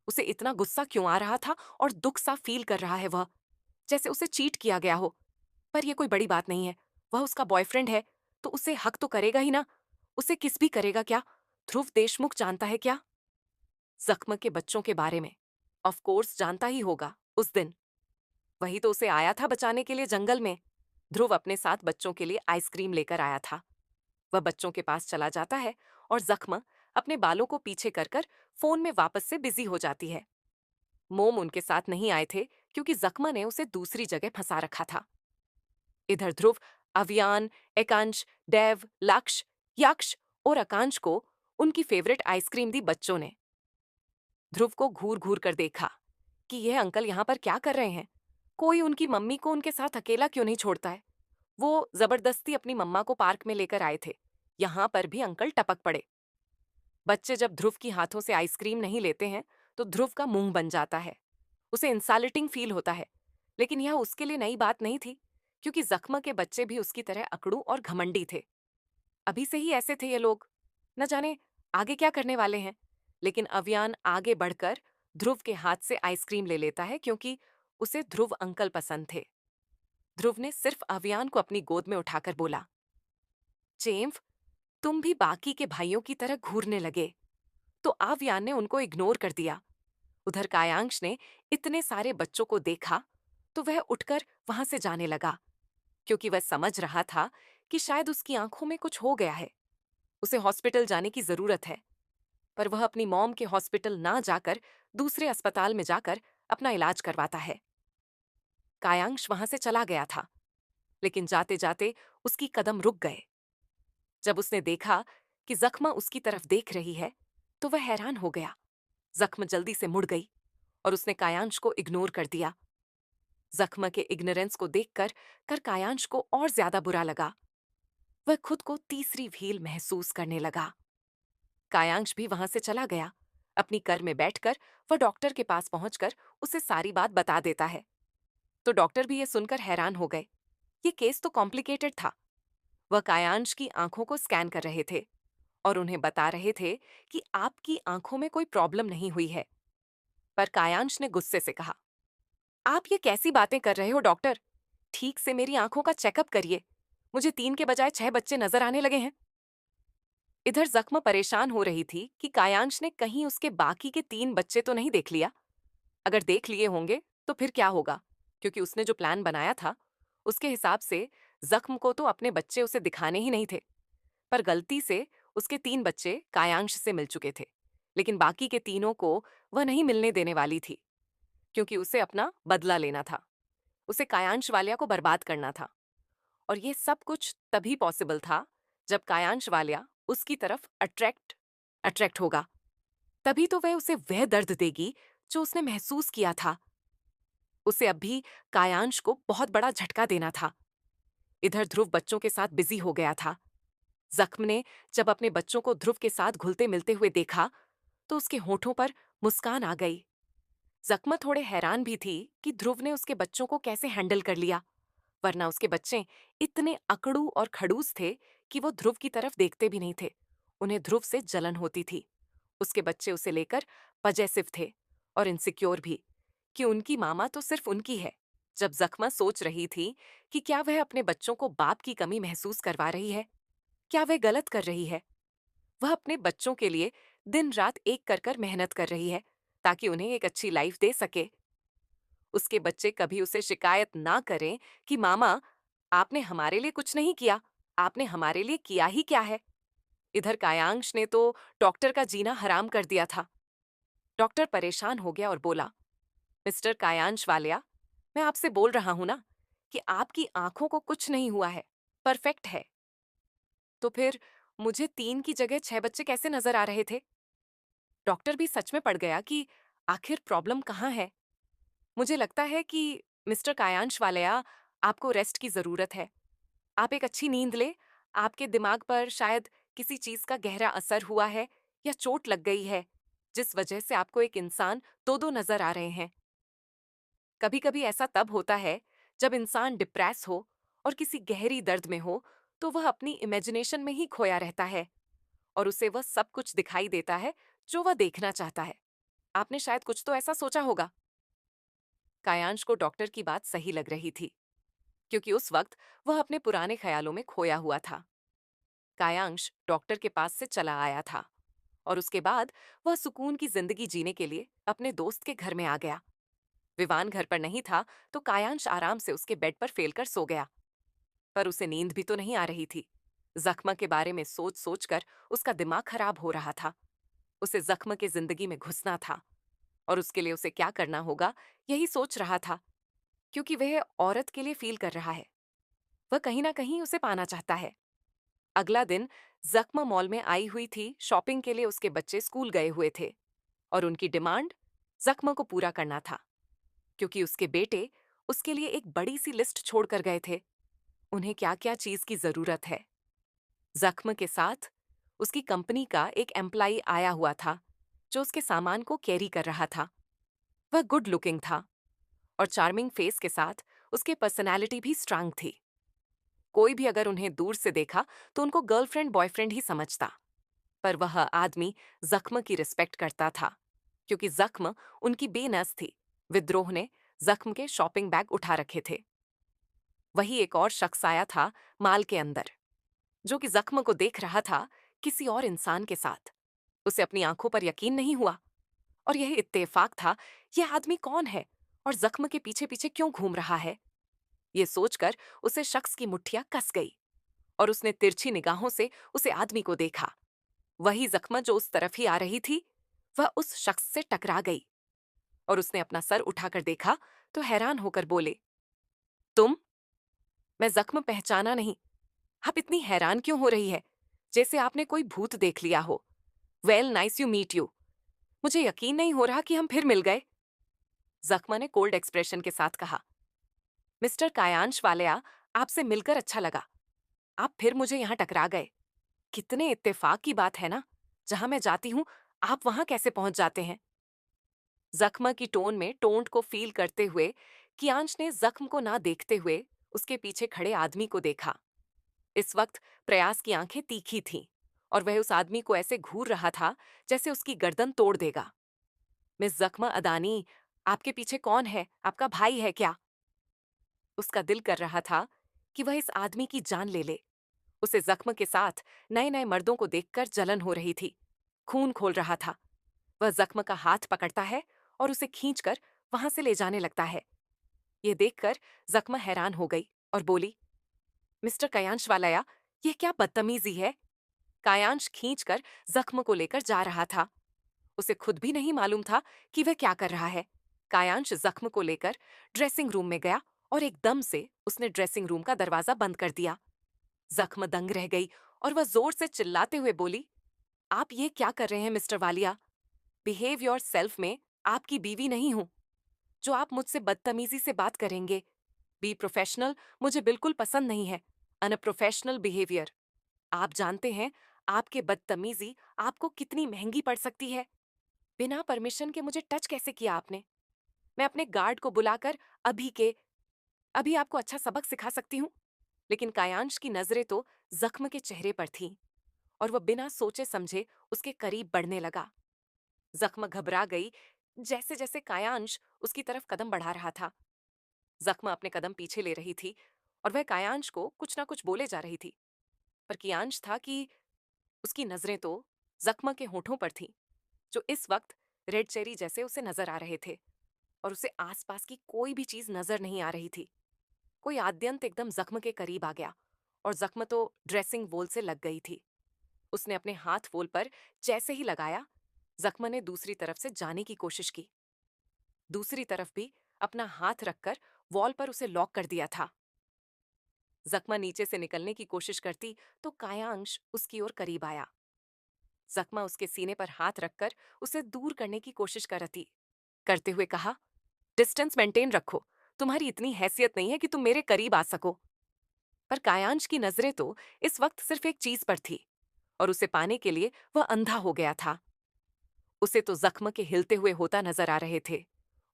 उसे इतना गुस्सा क्यों आ रहा था और दुख सा फील कर रहा है वह, जैसे उसे चीट किया गया हो। पर यह कोई बड़ी बात नहीं है। वह उसका बॉयफ्रेंड है तो उसे हक तो करेगा ही ना। उसे किस भी करेगा क्या? ध्रुव देशमुख जानता है क्या जख्म के बच्चों के बारे में? ऑफ कोर्स जानता ही होगा। उस दिन वही तो उसे आया था बचाने के लिए जंगल में। ध्रुव अपने साथ बच्चों के लिए आइसक्रीम लेकर आया था। वह बच्चों के पास चला जाता है और जख्म अपने बालों को पीछे कर कर फोन में वापस से बिजी हो जाती है। मोम उनके साथ नहीं आए थे क्योंकि जख्म ने उसे दूसरी जगह फंसा रखा था। इधर ध्रुव अवियान, एकांश, देव, लक्ष्य, यक्ष और आकांश को उनकी फेवरेट आइसक्रीम दी बच्चों ने। ध्रुव को घूर घूर कर देखा कि यह अंकल यहाँ पर क्या कर रहे हैं। कोई उनकी मम्मी को उनके साथ अकेला क्यों नहीं छोड़ता है? वो जबरदस्ती अपनी मम्मा को पार्क में लेकर आए थे। यहाँ पर भी अंकल टपक पड़े। बच्चे जब ध्रुव की हाथों से आइसक्रीम नहीं लेते हैं तो ध्रुव का मुंह बन जाता है। उसे इंसल्टिंग फील होता है। लेकिन यह उसके लिए नई बात नहीं थी, क्योंकि जख्म के बच्चे भी उसकी तरह अकड़ू और घमंडी थे। अभी से ही ऐसे थे ये लोग। न जाने आगे क्या करने वाले हैं। लेकिन अवियान आगे बढ़कर ध्रुव के हाथ से आइसक्रीम ले लेता है क्योंकि उसे ध्रुव अंकल पसंद थे। ध्रुव ने सिर्फ अवियान को अपनी गोद में उठाकर बोला, जेम्स, तुम भी बाकी के भाइयों की तरह घूरने लगे। तो अवियान ने उनको इग्नोर कर दिया। उधर कायांश ने इतने सारे बच्चों को देखा तो वह उठकर वहां से जाने लगा, क्योंकि वह समझ रहा था कि शायद उसकी आंखों में कुछ हो गया है। उसे हॉस्पिटल जाने की जरूरत है। पर वह अपनी मॉम के हॉस्पिटल ना जाकर दूसरे अस्पताल में जाकर अपना इलाज करवाता है। कायांश वहां से चला गया था, लेकिन जाते जाते उसकी कदम रुक गए। जब उसने देखा कि जख्मा उसकी तरफ देख रही है तो वह हैरान हो गया। जख्म जल्दी से मुड़ गई और उसने कायांश को इग्नोर कर दिया। जख्म के इग्नोरेंस को देखकर कर कायांश को और ज्यादा बुरा लगा। वह खुद को तीसरी व्हील महसूस करने लगा। कायांश भी वहां से चला गया। अपनी कर में बैठकर वह डॉक्टर के पास पहुंचकर उसे सारी बात बता देता है। तो डॉक्टर भी ये सुनकर हैरान हो गए। ये केस तो कॉम्प्लिकेटेड था। वह कायांश की आंखों को स्कैन कर रहे थे और उन्हें बता रहे थे कि आपकी आंखों में कोई प्रॉब्लम नहीं हुई है। पर कायांश ने गुस्से से कहा, आप ये कैसी बातें कर रहे हो डॉक्टर? ठीक से मेरी आंखों का चेकअप करिए। मुझे 3 के बजाय 6 बच्चे नजर आने लगे हैं। इधर जख्म परेशान हो रही थी कि कायांश ने कहीं उसके बाकी के 3 बच्चे तो नहीं देख लिया। अगर देख लिए होंगे तो फिर क्या होगा, क्योंकि उसने जो प्लान बनाया था उसके हिसाब से जख्म को तो अपने बच्चे उसे दिखाने ही नहीं थे। पर गलती से उसके 3 बच्चे कायांश से मिल चुके थे, लेकिन बाकी के तीनों को वह नहीं मिलने देने वाली थी, क्योंकि उसे अपना बदला लेना था। उसे कायांश वालिया को बर्बाद करना था। और ये सब कुछ तभी पॉसिबल था जब कायांश वालिया उसकी तरफ अट्रैक्ट अट्रैक्ट होगा। तभी तो वह उसे वह दर्द देगी जो उसने महसूस किया था। उसे अब भी कायांश को बहुत बड़ा झटका देना था। इधर ध्रुव बच्चों के साथ बिजी हो गया था। जख्म ने जब अपने बच्चों को ध्रुव के साथ घुलते मिलते हुए देखा तो उसके होठों पर मुस्कान आ गई। जख्म थोड़े हैरान भी थी कि ध्रुव ने उसके बच्चों को कैसे हैंडल कर लिया, वरना उसके बच्चे इतने अकड़ू और खड़ूस थे कि वो ध्रुव की तरफ देखते भी नहीं थे। उन्हें ध्रुव से जलन होती थी। उसके बच्चे उसे लेकर पजेसिव थे और इनसिक्योर भी, कि उनकी मामा तो सिर्फ उनकी है। जब जख्मा सोच रही थी कि क्या वह अपने बच्चों को बाप की कमी महसूस करवा रही है, क्या वह गलत कर रही है। वह अपने बच्चों के लिए दिन रात एक कर कर मेहनत कर रही है ताकि उन्हें एक अच्छी लाइफ दे सके। उसके बच्चे कभी उसे शिकायत ना करें कि मामा, आपने हमारे लिए कुछ नहीं किया, आपने हमारे लिए किया ही क्या है। इधर कायांश ने तो डॉक्टर का जीना हराम कर दिया था। डॉक्टर परेशान हो गया और बोला, मिस्टर कायांश वालिया, मैं आपसे बोल रहा हूं ना कि आपकी आंखों को कुछ नहीं हुआ है, परफेक्ट है। तो फिर मुझे 3 की जगह 6 बच्चे कैसे नजर आ रहे थे? डॉक्टर भी सच में पड़ गया कि आखिर प्रॉब्लम कहाँ है। मुझे लगता है कि मिस्टर कायांश वालिया, आपको रेस्ट की जरूरत है। आप एक अच्छी नींद ले। आपके दिमाग पर शायद किसी चीज का गहरा असर हुआ है या चोट लग गई है, जिस वजह से आपको एक इंसान दो दो नजर आ रहे हैं। कभी कभी ऐसा तब होता है जब इंसान डिप्रेस हो और किसी गहरी दर्द में हो, तो वह अपनी इमेजिनेशन में ही खोया रहता है और उसे वह सब कुछ दिखाई देता है जो वह देखना चाहता है। आपने शायद कुछ तो ऐसा सोचा होगा। कायांश को डॉक्टर की बात सही लग रही थी, क्योंकि उस वक्त वह अपने पुराने ख्यालों में खोया हुआ था। कायांश डॉक्टर के पास से चला आया था और उसके बाद वह सुकून की जिंदगी जीने के लिए अपने दोस्त के घर में आ गया। विवान घर पर नहीं था, तो कायांश आराम से उसके बेड पर फेलकर सो गया। पर उसे नींद भी तो नहीं आ रही थी। जख्म के बारे में सोच सोच कर उसका दिमाग खराब हो रहा था। उसे जख्म की जिंदगी में घुसना था और उसके लिए उसे क्या करना होगा, यही सोच रहा था, क्योंकि वह औरत के लिए फील कर रहा है। वह कहीं ना कहीं उसे पाना चाहता है। अगला दिन जख्म मॉल में आई हुई थी शॉपिंग के लिए। उसके बच्चे स्कूल गए हुए थे और उनकी डिमांड जख्म को पूरा करना था, क्योंकि उसके बेटे उसके लिए एक बड़ी सी लिस्ट छोड़कर गए थे। उन्हें क्या क्या चीज की जरूरत है। जख्म के साथ उसकी कंपनी का एक एम्प्लाई आया हुआ था जो उसके सामान को कैरी कर रहा था। वह गुड लुकिंग था और चार्मिंग फेस के साथ उसकी पर्सनालिटी भी स्ट्रांग थी। कोई भी अगर उन्हें दूर से देखा तो उनको गर्लफ्रेंड बॉयफ्रेंड ही समझता। पर वह आदमी जख्म की रिस्पेक्ट करता था, क्योंकि जख्म उनकी बेनस थी। विद्रोह ने जख्म के शॉपिंग बैग उठा रखे थे। वही एक और शख्स आया था माल के अंदर, जो कि जख्म को देख रहा था किसी और इंसान के साथ। उसे अपनी आंखों पर यकीन नहीं हुआ और यह इत्तेफाक था। यह आदमी कौन है और जख्म के पीछे पीछे क्यों घूम रहा है? ये सोचकर उसे शख्स की मुट्ठियां कस गई और उसने तिरछी निगाहों से उसे आदमी को देखा। वही जख्म जो उस तरफ ही आ रही थी, वह उस शख्स से टकरा गई और उसने अपना सर उठाकर देखा तो हैरान होकर बोले, तुम? मैं जख्म पहचाना नहीं। आप इतनी हैरान क्यों हो रही है, जैसे आपने कोई भूत देख लिया हो। Well, nice you meet you. मुझे यकीन नहीं हो रहा कि हम फिर मिल गए। जख्मा ने कोल्ड एक्सप्रेशन के साथ कहा, मिस्टर कायांश वालिया, आपसे मिलकर अच्छा लगा। आप फिर मुझे यहाँ टकरा गए। कितने इत्तेफाक की बात है ना। जहां मैं जाती हूँ, आप वहां कैसे पहुंच जाते हैं? जख्म की टोन में टोंट को फील करते हुए कियांश ने जख्म को ना देखते हुए उसके पीछे खड़े आदमी को देखा। इस वक्त प्रयास की आंखें तीखी थीं और वह उस आदमी को ऐसे घूर रहा था जैसे उसकी गर्दन तोड़ देगा। मिस जख्म अदानी, आपके पीछे कौन है? आपका भाई है क्या? उसका दिल कर रहा था कि वह इस आदमी की जान ले ले। उसे जख्म के साथ नए नए मर्दों को देखकर जलन हो रही थी। खून खोल रहा था। वह जख्म का हाथ पकड़ता है और उसे खींचकर वहां से ले जाने लगता है। ये देखकर जख्म हैरान हो गई और बोली, मिस्टर कयांश वालया, यह क्या बदतमीजी है? कायांश खींचकर जख्म को लेकर जा रहा था। उसे खुद भी नहीं मालूम था कि वह क्या कर रहा है। कायांश जख्म को लेकर ड्रेसिंग रूम में गया और एकदम से उसने ड्रेसिंग रूम का दरवाजा बंद कर दिया। जख्म दंग रह गई और वह जोर से चिल्लाते हुए बोली, आप ये क्या कर रहे हैं mister Walia? Behave your self में आपकी बीवी नहीं हूं, जो आप मुझसे बदतमीजी से बात करेंगे। बी प्रोफेशनल मुझे बिल्कुल पसंद नहीं है। Unprofessional behaviour. आप जानते हैं आपके बदतमीजी आपको कितनी महंगी पड़ सकती है। बिना परमिशन के मुझे टच कैसे किया आपने? मैं अपने गार्ड को बुलाकर अभी के अभी आपको अच्छा सबक सिखा सकती हूँ। लेकिन कायांश की नजरें तो जख्म के चेहरे पर थीं और वह बिना सोचे समझे उसके करीब बढ़ने लगा। जख्म घबरा गई जैसे जैसे कायांश उसकी तरफ कदम बढ़ा रहा था, जख्म अपने कदम पीछे ले रही थी और वह कायांश को कुछ ना कुछ बोले जा रही थी। पर कियांश था कि उसकी नजरें तो जख्म के होठों पर थीं, जो इस वक्त रेड चेरी जैसे उसे नजर आ रहे थे, और उसे आसपास की कोई भी चीज नजर नहीं आ रही थी। कोई आद्यंत एकदम जख्म के करीब आ गया और जख्म तो ड्रेसिंग वोल से लग गई थी। उसने अपने हाथ वोल पर जैसे ही लगाया, जख्म ने दूसरी तरफ से जाने की कोशिश की। दूसरी तरफ भी अपना हाथ रखकर वॉल पर उसे लॉक कर दिया था। जख्मा नीचे से निकलने की कोशिश करती तो कायांश उसकी ओर करीब आया। जख्मा उसके सीने पर हाथ रखकर उसे दूर करने की कोशिश करते हुए कहा, डिस्टेंस मेंटेन रखो, तुम्हारी इतनी हैसियत नहीं है कि तुम मेरे करीब आ सको। पर कायांश की नजरें तो इस वक्त सिर्फ एक चीज पर थी, और उसे पाने के लिए वह अंधा हो गया था। उसे तो जख्म के हिलते हुए होता नजर आ रहे थे।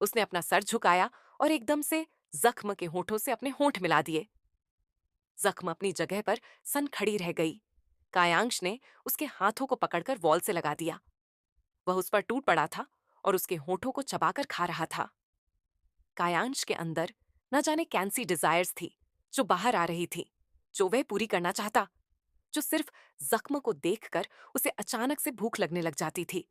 उसने अपना सर झुकाया और एकदम से जख्म के होठों से अपने होंठ मिला दिए। जख्म अपनी जगह पर सन खड़ी रह गई। कायांश ने उसके हाथों को पकड़कर वॉल से लगा दिया। वह उस पर टूट पड़ा था और उसके होठों को चबाकर खा रहा था। कायांश के अंदर न जाने कैंसी डिजायर्स थी जो बाहर आ रही थी, जो वह पूरी करना चाहता, जो सिर्फ जख्म को देखकर उसे अचानक से भूख लगने लग जाती थी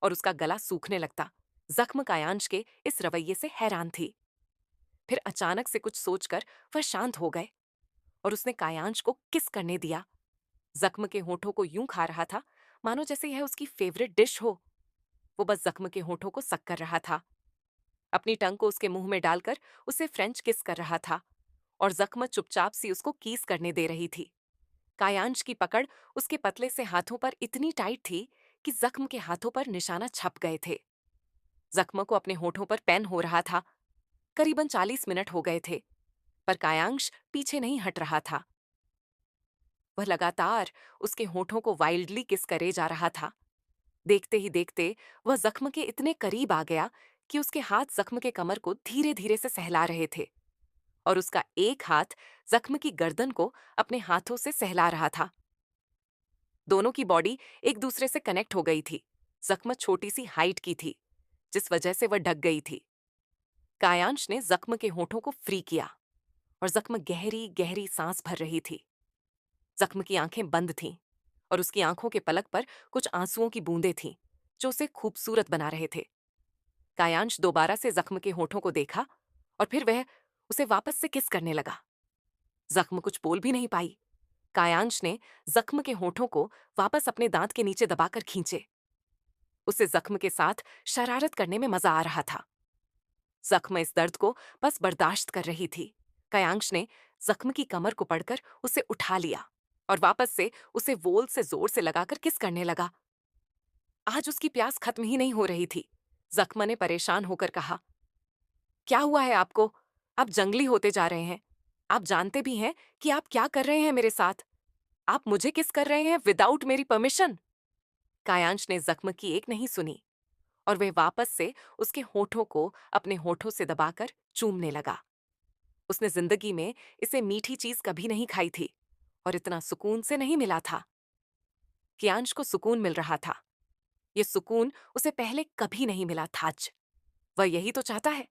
और उसका गला सूखने लगता। जख्म कायांश के इस रवैये से हैरान थी। फिर अचानक से कुछ सोचकर वह शांत हो गए और उसने कायांश को किस करने दिया। जख्म के होठों को यूं खा रहा था मानो जैसे यह उसकी फेवरेट डिश हो। वो बस जख्म के होठों को सक कर रहा था, अपनी टंग को उसके मुंह में डालकर उसे फ्रेंच किस कर रहा था, और जख्म चुपचाप सी उसको कीस करने दे रही थी। कायांश की पकड़ उसके पतले से हाथों पर इतनी टाइट थी कि जख्म के हाथों पर निशाना छप गए थे। जख्म को अपने होठों पर पेन हो रहा था। करीबन 40 मिनट हो गए थे, पर कायांश पीछे नहीं हट रहा था। वह लगातार उसके होठों को वाइल्डली किस करे जा रहा था। देखते ही देखते वह जख्म के इतने करीब आ गया कि उसके हाथ जख्म के कमर को धीरे धीरे से सहला रहे थे, और उसका एक हाथ जख्म की गर्दन को अपने हाथों से सहला रहा था। दोनों की बॉडी एक दूसरे से कनेक्ट हो गई थी। जख्म छोटी सी हाइट की थी, जिस वजह से वह ढक गई थी। कायांश ने जख्म के होठों को फ्री किया और जख्म गहरी गहरी सांस भर रही थी। जख्म की आंखें बंद थीं और उसकी आंखों के पलक पर कुछ आंसुओं की बूंदें थीं, जो उसे खूबसूरत बना रहे थे। कायांश दोबारा से जख्म के होठों को देखा और फिर वह उसे वापस से किस करने लगा। जख्म कुछ बोल भी नहीं पाई। कायांश ने जख्म के होठों को वापस अपने दांत के नीचे दबाकर खींचे। उसे जख्म के साथ शरारत करने में मजा आ रहा था। जख्म इस दर्द को बस बर्दाश्त कर रही थी। कायांश ने जख्म की कमर को पकड़कर उसे उठा लिया और वापस से उसे वोल से जोर से लगाकर किस करने लगा। आज उसकी प्यास खत्म ही नहीं हो रही थी। जख्म ने परेशान होकर कहा, क्या हुआ है आपको? आप जंगली होते जा रहे हैं। आप जानते भी हैं कि आप क्या कर रहे हैं मेरे साथ। आप मुझे किस कर रहे हैं विदाउट मेरी परमिशन। कायांश ने जख्म की एक नहीं सुनी और वह वापस से उसके होठों को अपने होठों से दबाकर चूमने लगा। उसने जिंदगी में इसे मीठी चीज कभी नहीं खाई थी और इतना सुकून से नहीं मिला था। कियांश को सुकून मिल रहा था। ये सुकून उसे पहले कभी नहीं मिला था। आज वह यही तो चाहता है।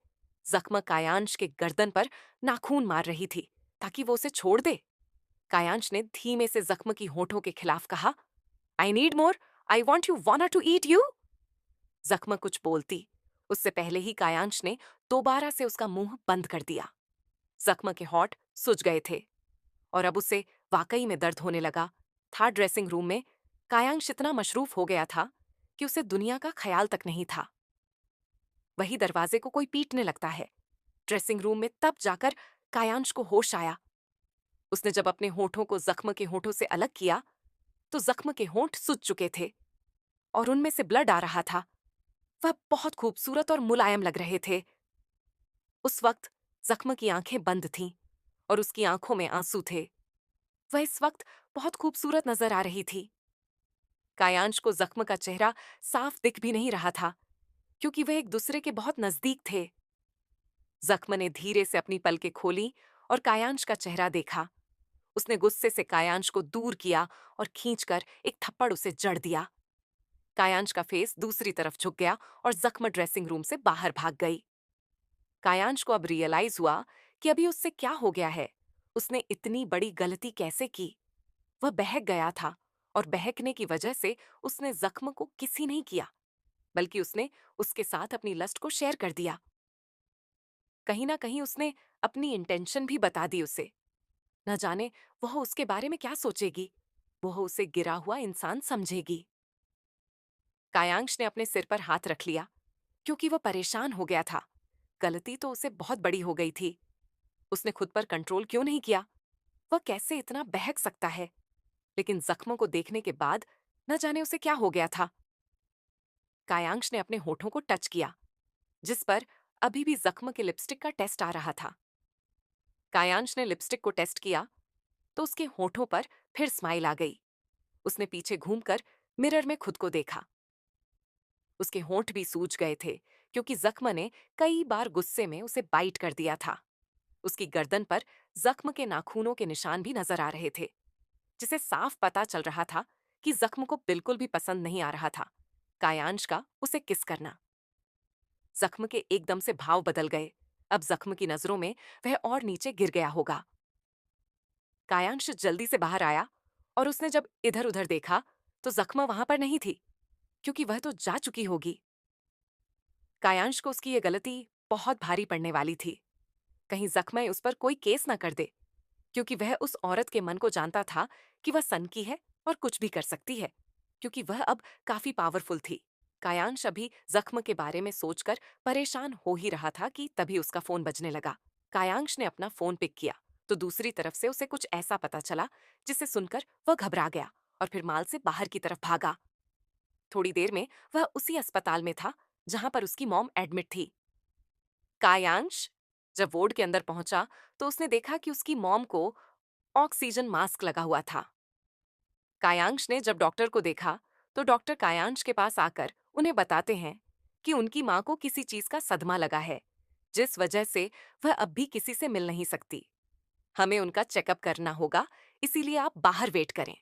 जख्म कायांश के गर्दन पर नाखून मार रही थी ताकि वो उसे छोड़ दे। कायांश ने धीमे से जख्म की होठों के खिलाफ कहा, I need more, I want you wanna to eat you. जख्म कुछ बोलती उससे पहले ही कायांश ने दोबारा से उसका मुंह बंद कर दिया। जख्म के होठ सूज गए थे और अब उसे वाकई में दर्द होने लगा था। ड्रेसिंग रूम में कायांश इतना मशरूफ हो गया था कि उसे दुनिया का ख्याल तक नहीं था। वही दरवाजे को कोई पीटने लगता है। ड्रेसिंग रूम में तब जाकर कायांश को होश आया। उसने जब अपने होठों को जख्म के होठों से अलग किया तो जख्म के होंठ सूज चुके थे और उनमें से ब्लड आ रहा था। वह बहुत खूबसूरत और मुलायम लग रहे थे। उस वक्त जख्म की आंखें बंद थीं और उसकी आंखों में आंसू थे। वह इस वक्त बहुत खूबसूरत नजर आ रही थी। कायांश को जख्म का चेहरा साफ दिख भी नहीं रहा था, क्योंकि वे एक दूसरे के बहुत नजदीक थे। जख्म ने धीरे से अपनी पलकें खोली और कायांश का चेहरा देखा। उसने गुस्से से कायांश को दूर किया और खींचकर एक थप्पड़ उसे जड़ दिया। कायांश का फेस दूसरी तरफ झुक गया और जख्म ड्रेसिंग रूम से बाहर भाग गई। कायांश को अब रियलाइज हुआ कि अभी उससे क्या हो गया है। उसने इतनी बड़ी गलती कैसे की? वह बहक गया था और बहकने की वजह से उसने जख्म को किसी नहीं किया, बल्कि उसने उसके साथ अपनी लस्ट को शेयर कर दिया। कहीं ना कहीं उसने अपनी इंटेंशन भी बता दी उसे। न जाने वह उसके बारे में क्या सोचेगी। वह उसे गिरा हुआ इंसान समझेगी। कायांश ने अपने सिर पर हाथ रख लिया क्योंकि वह परेशान हो गया था। गलती तो उसे बहुत बड़ी हो गई थी। उसने खुद पर कंट्रोल क्यों नहीं किया? वह कैसे इतना बहक सकता है? लेकिन जख्मों को देखने के बाद न जाने उसे क्या हो गया था। कायांश ने अपने होठों को टच किया, जिस पर अभी भी जख्म के लिपस्टिक का टेस्ट आ रहा था। कायांश ने लिपस्टिक को टेस्ट किया तो उसके होठों पर फिर स्माइल आ गई। उसने पीछे घूमकर मिरर में खुद को देखा। उसके होंठ भी सूज गए थे क्योंकि जख्म ने कई बार गुस्से में उसे बाइट कर दिया था। उसकी गर्दन पर जख्म के नाखूनों के निशान भी नजर आ रहे थे, जिसे साफ पता चल रहा था कि जख्म को बिल्कुल भी पसंद नहीं आ रहा था कायांश का उसे किस करना। जख्म के एकदम से भाव बदल गए। अब जख्म की नजरों में वह और नीचे गिर गया होगा। कायांश जल्दी से बाहर आया और उसने जब इधर उधर देखा तो जख्म वहां पर नहीं थी, क्योंकि वह तो जा चुकी होगी। कायांश को उसकी यह गलती बहुत भारी पड़ने वाली थी। कहीं जख्म उस पर कोई केस ना कर दे, क्योंकि वह उस औरत के मन को जानता था कि वह सन की है और कुछ भी कर सकती है, क्योंकि वह अब काफी पावरफुल थी। कायांश अभी जख्म के बारे में सोचकर परेशान हो ही रहा था कि तभी उसका फोन बजने लगा। कायांश ने अपना फोन पिक किया तो दूसरी तरफ से उसे कुछ ऐसा पता चला जिसे सुनकर वह घबरा गया और फिर माल से बाहर की तरफ भागा। थोड़ी देर में वह उसी अस्पताल में था जहां पर उसकी मॉम एडमिट थी। कायांश जब वार्ड के अंदर पहुंचा तो उसने देखा कि उसकी मॉम को ऑक्सीजन मास्क लगा हुआ था। कायांश ने जब डॉक्टर को देखा तो डॉक्टर कायांश के पास आकर उन्हें बताते हैं कि उनकी मां को किसी चीज का सदमा लगा है, जिस वजह से वह अब भी किसी से मिल नहीं सकती। हमें उनका चेकअप करना होगा, इसीलिए आप बाहर वेट करें।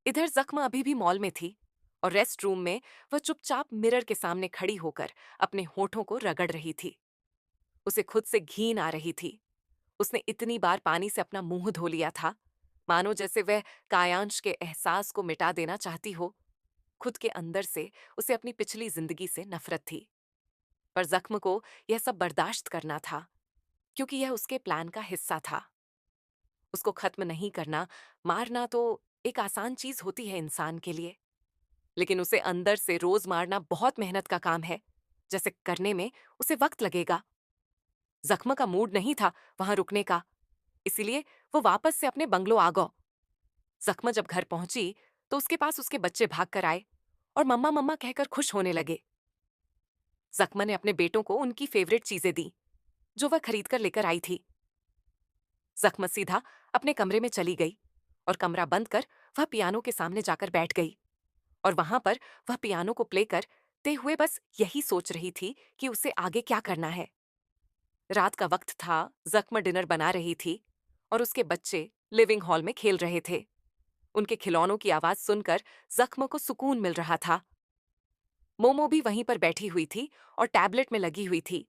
इधर जख्म अभी भी मॉल में थी और रेस्ट रूम में वह चुपचाप मिरर के सामने खड़ी होकर अपने होठों को रगड़ रही थी। उसे खुद से घिन आ रही थी। उसने इतनी बार पानी से अपना मुंह धो लिया था, मानो जैसे वह कायांश के एहसास को मिटा देना चाहती हो। खुद के अंदर से उसे अपनी पिछली जिंदगी से नफरत थी, पर जख्म को यह सब बर्दाश्त करना था, क्योंकि यह उसके प्लान का हिस्सा था। उसको खत्म नहीं करना, मारना तो एक आसान चीज होती है इंसान के लिए, लेकिन उसे अंदर से रोज मारना बहुत मेहनत का काम है, जैसे करने में उसे वक्त लगेगा। जख्म का मूड नहीं था वहां रुकने का, इसीलिए वो वापस से अपने बंगलो आ गो। जख्म जब घर पहुंची तो उसके पास उसके बच्चे भाग कर आए और मम्मा मम्मा कहकर खुश होने लगे। जख्म ने अपने बेटों को उनकी फेवरेट चीजें दी जो वह खरीद कर लेकर आई थी। जख्म सीधा अपने कमरे में चली गई और कमरा बंद कर वह पियानो के सामने जाकर बैठ गई और वहां पर वह पियानो को प्ले करते हुए बस यही सोच रही थी कि उसे आगे क्या करना है। रात का वक्त था, जख्म डिनर बना रही थी और उसके बच्चे लिविंग हॉल में खेल रहे थे। उनके खिलौनों की आवाज सुनकर जख्म को सुकून मिल रहा था। मोमो भी वहीं पर बैठी हुई थी और टैबलेट में लगी हुई थी।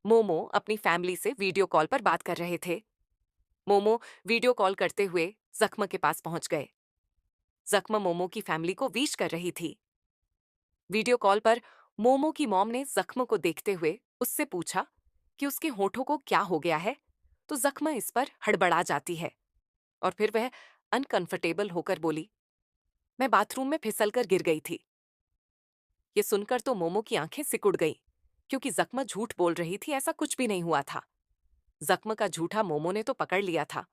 मोमो अपनी फैमिली से वीडियो कॉल पर बात कर रहे थे। मोमो वीडियो कॉल करते हुए जख्म के पास पहुंच गए। जख्म मोमो की फैमिली को विश कर रही थी। वीडियो कॉल पर मोमो की मॉम ने जख्म को देखते हुए उससे पूछा कि उसके होठों को क्या हो गया है, तो जख्म इस पर हड़बड़ा जाती है और फिर वह अनकंफर्टेबल होकर बोली, मैं बाथरूम में फिसलकर गिर गई थी। ये सुनकर तो मोमो की आंखें सिकुड़ गईं, क्योंकि जख्म झूठ बोल रही थी, ऐसा कुछ भी नहीं हुआ था। जख्म का झूठा मोमो ने तो पकड़ लिया था,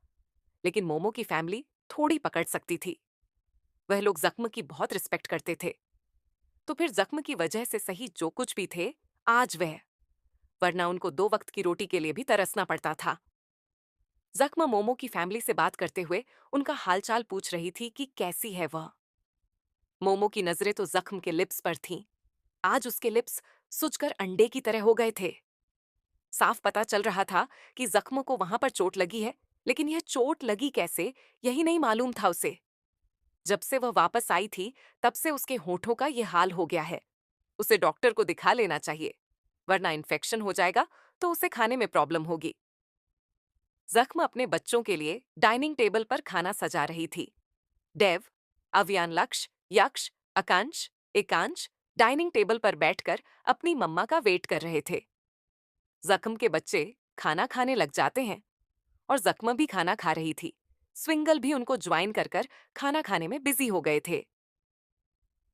लेकिन मोमो की फैमिली थोड़ी पकड़ सकती थी। वह लोग जख्म की बहुत रिस्पेक्ट करते थे, तो फिर जख्म की वजह से सही जो कुछ भी थे, आज वह, वरना उनको 2 वक्त की रोटी के लिए भी तरसना पड़ता था। जख्म मोमो की फैमिली से बात करते हुए उनका हालचाल पूछ रही थी कि कैसी है वह। मोमो की नजरें तो जख्म के लिप्स पर थीं। आज उसके लिप्स सुजकर अंडे की तरह हो गए थे। साफ पता चल रहा था कि जख्म को वहां पर चोट लगी है, लेकिन यह चोट लगी कैसे, यही नहीं मालूम था उसे। जब से वह वापस आई थी, तब से उसके होठों का ये हाल हो गया है। उसे डॉक्टर को दिखा लेना चाहिए, वरना इन्फेक्शन हो जाएगा तो उसे खाने में प्रॉब्लम होगी। जख्म अपने बच्चों के लिए डाइनिंग टेबल पर खाना सजा रही थी। देव, अवियान लक्ष्य, यक्ष, आकांश, एकांश डाइनिंग टेबल पर बैठकर अपनी मम्मा का वेट कर रहे थे। जख्म के बच्चे खाना खाने लग जाते हैं और जख्म भी खाना खा रही थी। स्विंगल भी उनको ज्वाइन कर कर खाना खाने में बिजी हो गए थे।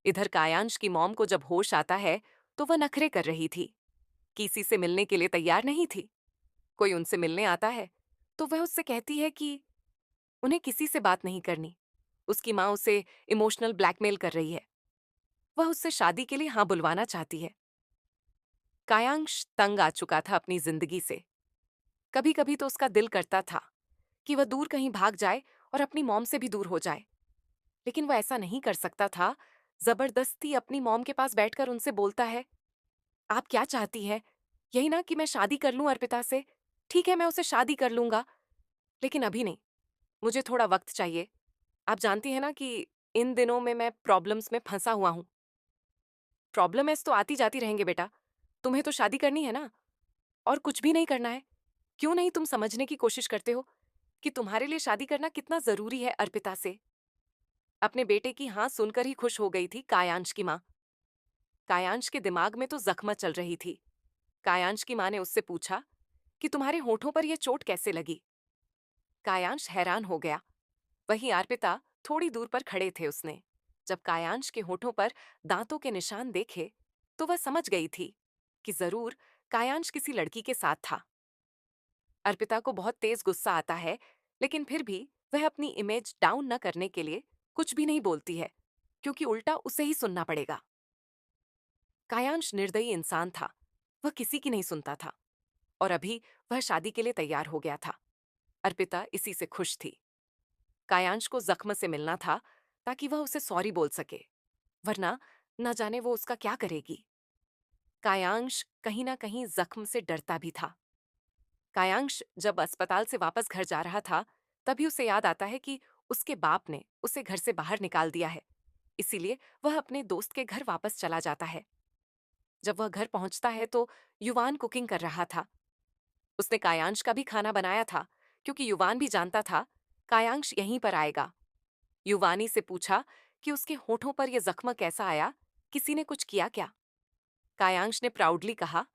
इधर कायांश की मॉम को जब होश आता है तो वह नखरे कर रही थी। किसी से मिलने के लिए तैयार नहीं थी। कोई उनसे मिलने आता है तो वह उससे कहती है कि उन्हें किसी से बात नहीं करनी। उसकी माँ उसे इमोशनल ब्लैकमेल कर रही है। वह उससे शादी के लिए हाँ बुलवाना चाहती है। कायांश तंग आ चुका था अपनी जिंदगी से। कभी कभी तो उसका दिल करता था कि वह दूर कहीं भाग जाए और अपनी मॉम से भी दूर हो जाए, लेकिन वह ऐसा नहीं कर सकता था। जबरदस्ती अपनी मॉम के पास बैठकर उनसे बोलता है, आप क्या चाहती हैं? यही ना कि मैं शादी कर लूं अर्पिता से। ठीक है, मैं उसे शादी कर लूंगा, लेकिन अभी नहीं। मुझे थोड़ा वक्त चाहिए। आप जानती हैं ना कि इन दिनों में मैं प्रॉब्लम्स में फंसा हुआ हूं। प्रॉब्लम तो आती जाती रहेंगे बेटा। तुम्हें तो शादी करनी है ना, और कुछ भी नहीं करना है। क्यों नहीं तुम समझने की कोशिश करते हो कि तुम्हारे लिए शादी करना कितना जरूरी है अर्पिता से? अपने बेटे की हाँ सुनकर ही खुश हो गई थी कायांश की माँ। कायांश के दिमाग में तो जख्म चल रही थी। कायांश की माँ ने उससे पूछा कि तुम्हारे होठों पर यह चोट कैसे लगी? कायांश हैरान हो गया। वहीं अर्पिता थोड़ी दूर पर खड़े थे। उसने जब कायांश के होठों पर दांतों के निशान देखे तो वह समझ गई थी कि जरूर कायांश किसी लड़की के साथ था। अर्पिता को बहुत तेज गुस्सा आता है, लेकिन फिर भी वह अपनी इमेज डाउन न करने के लिए कुछ भी नहीं बोलती है, क्योंकि उल्टा उसे ही सुनना पड़ेगा। कायांश निर्दयी इंसान था। वह किसी की नहीं सुनता था और अभी वह शादी के लिए तैयार हो गया था। अर्पिता इसी से खुश थी। कायांश को जख्म से मिलना था ताकि वह उसे सॉरी बोल सके, वरना न जाने वो उसका क्या करेगी। कायांश कहीं ना कहीं जख्म से डरता भी था। कायांश जब अस्पताल से वापस घर जा रहा था, तभी उसे याद आता है कि उसके बाप ने उसे घर से बाहर निकाल दिया है। इसीलिए वह अपने दोस्त के घर वापस चला जाता है। जब वह घर पहुंचता है तो युवान कुकिंग कर रहा था। उसने कायांश का भी खाना बनाया था, क्योंकि युवान भी जानता था कायांश यहीं पर आएगा। युवानी से पूछा कि उसके होठों पर यह जख्म कैसा आया, किसी ने कुछ किया क्या? कायांश ने प्राउडली कहा,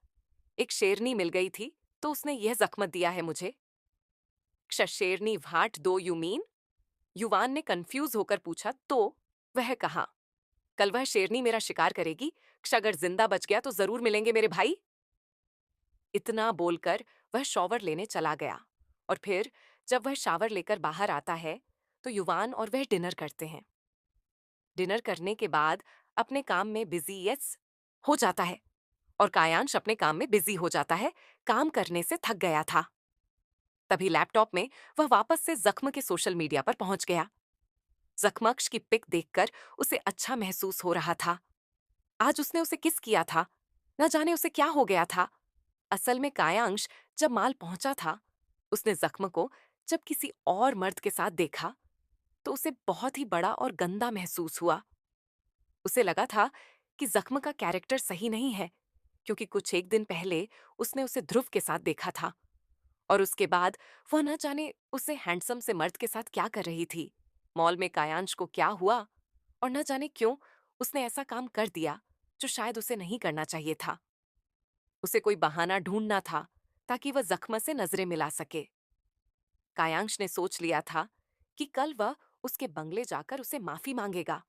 एक शेरनी मिल गई थी तो उसने यह जख्म दिया है मुझे। शेरनी भाट दो यू मीन? युवान ने कंफ्यूज होकर पूछा, तो वह कहा, कल वह शेरनी मेरा शिकार करेगी। अगर जिंदा बच गया तो जरूर मिलेंगे मेरे भाई। इतना बोलकर वह शॉवर लेने चला गया और फिर जब वह शावर लेकर बाहर आता है तो युवान और वह डिनर करते हैं। डिनर करने के बाद अपने काम में बिजी यस हो जाता है और कायांश अपने काम में बिजी हो जाता है। काम करने से थक गया था। तभी लैपटॉप में वह वापस से जख्म के सोशल मीडिया पर पहुंच गया। जख्मक्ष की पिक देखकर उसे अच्छा महसूस हो रहा था। आज उसने उसे किस किया था? न जाने उसे क्या हो गया था। असल में कायांश जब माल पहुंचा था, उसने जख्म को जब किसी और मर्द के साथ देखा तो उसे बहुत ही बड़ा और गंदा महसूस हुआ। उसे लगा था कि जख्म का कैरेक्टर सही नहीं है, क्योंकि कुछ एक दिन पहले उसने उसे ध्रुव के साथ देखा था और उसके बाद वह न जाने उसे हैंडसम से मर्द के साथ क्या कर रही थी। मॉल में कायांश को क्या हुआ और न जाने क्यों उसने ऐसा काम कर दिया जो शायद उसे नहीं करना चाहिए था। उसे कोई बहाना ढूंढना था ताकि वह जख्म से नजरें मिला सके। कायांश ने सोच लिया था कि कल वह उसके बंगले जाकर उसे माफी मांगेगा।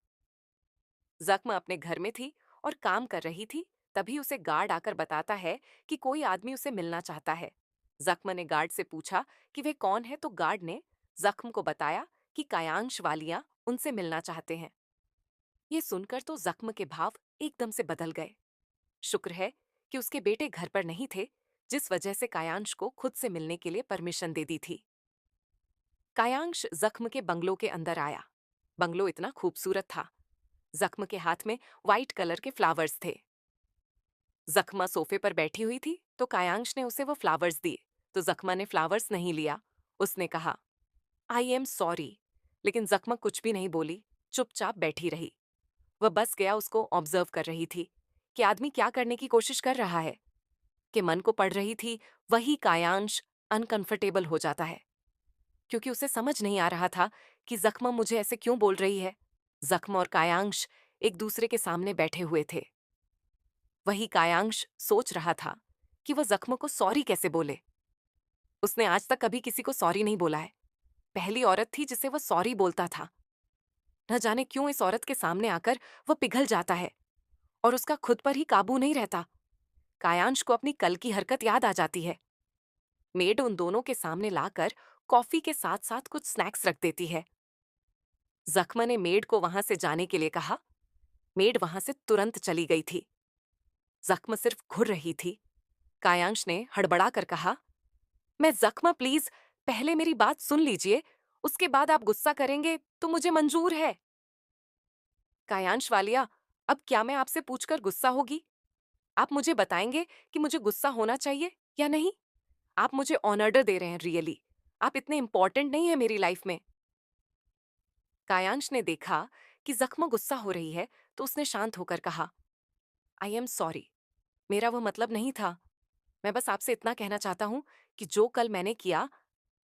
जख्म अपने घर में थी और काम कर रही थी, तभी उसे गार्ड आकर बताता है कि कोई आदमी उसे मिलना चाहता है। जख्म ने गार्ड से पूछा कि वे कौन है, तो गार्ड ने जख्म को बताया कि कायांश वालिया उनसे मिलना चाहते हैं। ये सुनकर तो जख्म के भाव एकदम से बदल गए। शुक्र है कि उसके बेटे घर पर नहीं थे, जिस वजह से कायांश को खुद से मिलने के लिए परमिशन दे दी थी। कायांश जख्म के बंगलो के अंदर आया। बंगलो इतना खूबसूरत था। जख्म के हाथ में वाइट कलर के फ्लावर्स थे। जख्मा सोफे पर बैठी हुई थी तो कायांश ने उसे वो फ्लावर्स दिए, तो जख्मा ने फ्लावर्स नहीं लिया। उसने कहा, आई एम सॉरी, लेकिन जख्मा कुछ भी नहीं बोली। चुपचाप बैठी रही। वह बस गया उसको ऑब्जर्व कर रही थी कि आदमी क्या करने की कोशिश कर रहा है। कि मन को पढ़ रही थी, वही कायांश अनकंफर्टेबल हो जाता है, क्योंकि उसे समझ नहीं आ रहा था कि जख्म मुझे ऐसे क्यों बोल रही है। जख्म और कायांश एक दूसरे के सामने बैठे हुए थे। वही कायांश सोच रहा था कि वह जख्म को सॉरी कैसे बोले। उसने आज तक कभी किसी को सॉरी नहीं बोला है। पहली औरत थी जिसे वह सॉरी बोलता था। न जाने क्यों इस औरत के सामने आकर वह पिघल जाता है और उसका खुद पर ही काबू नहीं रहता। कायांश को अपनी कल की हरकत याद आ जाती है। मेड उन दोनों के सामने लाकर कॉफी के साथ साथ कुछ स्नैक्स रख देती है। जख्म ने मेड को वहां से जाने के लिए कहा। मेड वहां से तुरंत चली गई थी। जख्म सिर्फ घुर रही थी। कायांश ने हड़बड़ा कर कहा, मैं जख्म प्लीज, पहले मेरी बात सुन लीजिए, उसके बाद आप गुस्सा करेंगे तो मुझे मंजूर है। कायांश वालिया, अब क्या मैं आपसे पूछकर गुस्सा होगी? आप मुझे बताएंगे कि मुझे गुस्सा होना चाहिए या नहीं? आप मुझे ऑनर्डर दे रहे हैं रियली। आप इतने इंपॉर्टेंट नहीं है मेरी लाइफ में। कायांश ने देखा कि जख्म गुस्सा हो रही है तो उसने शांत होकर कहा, आई एम सॉरी, मेरा वो मतलब नहीं था। मैं बस आपसे इतना कहना चाहता हूं कि जो कल मैंने किया,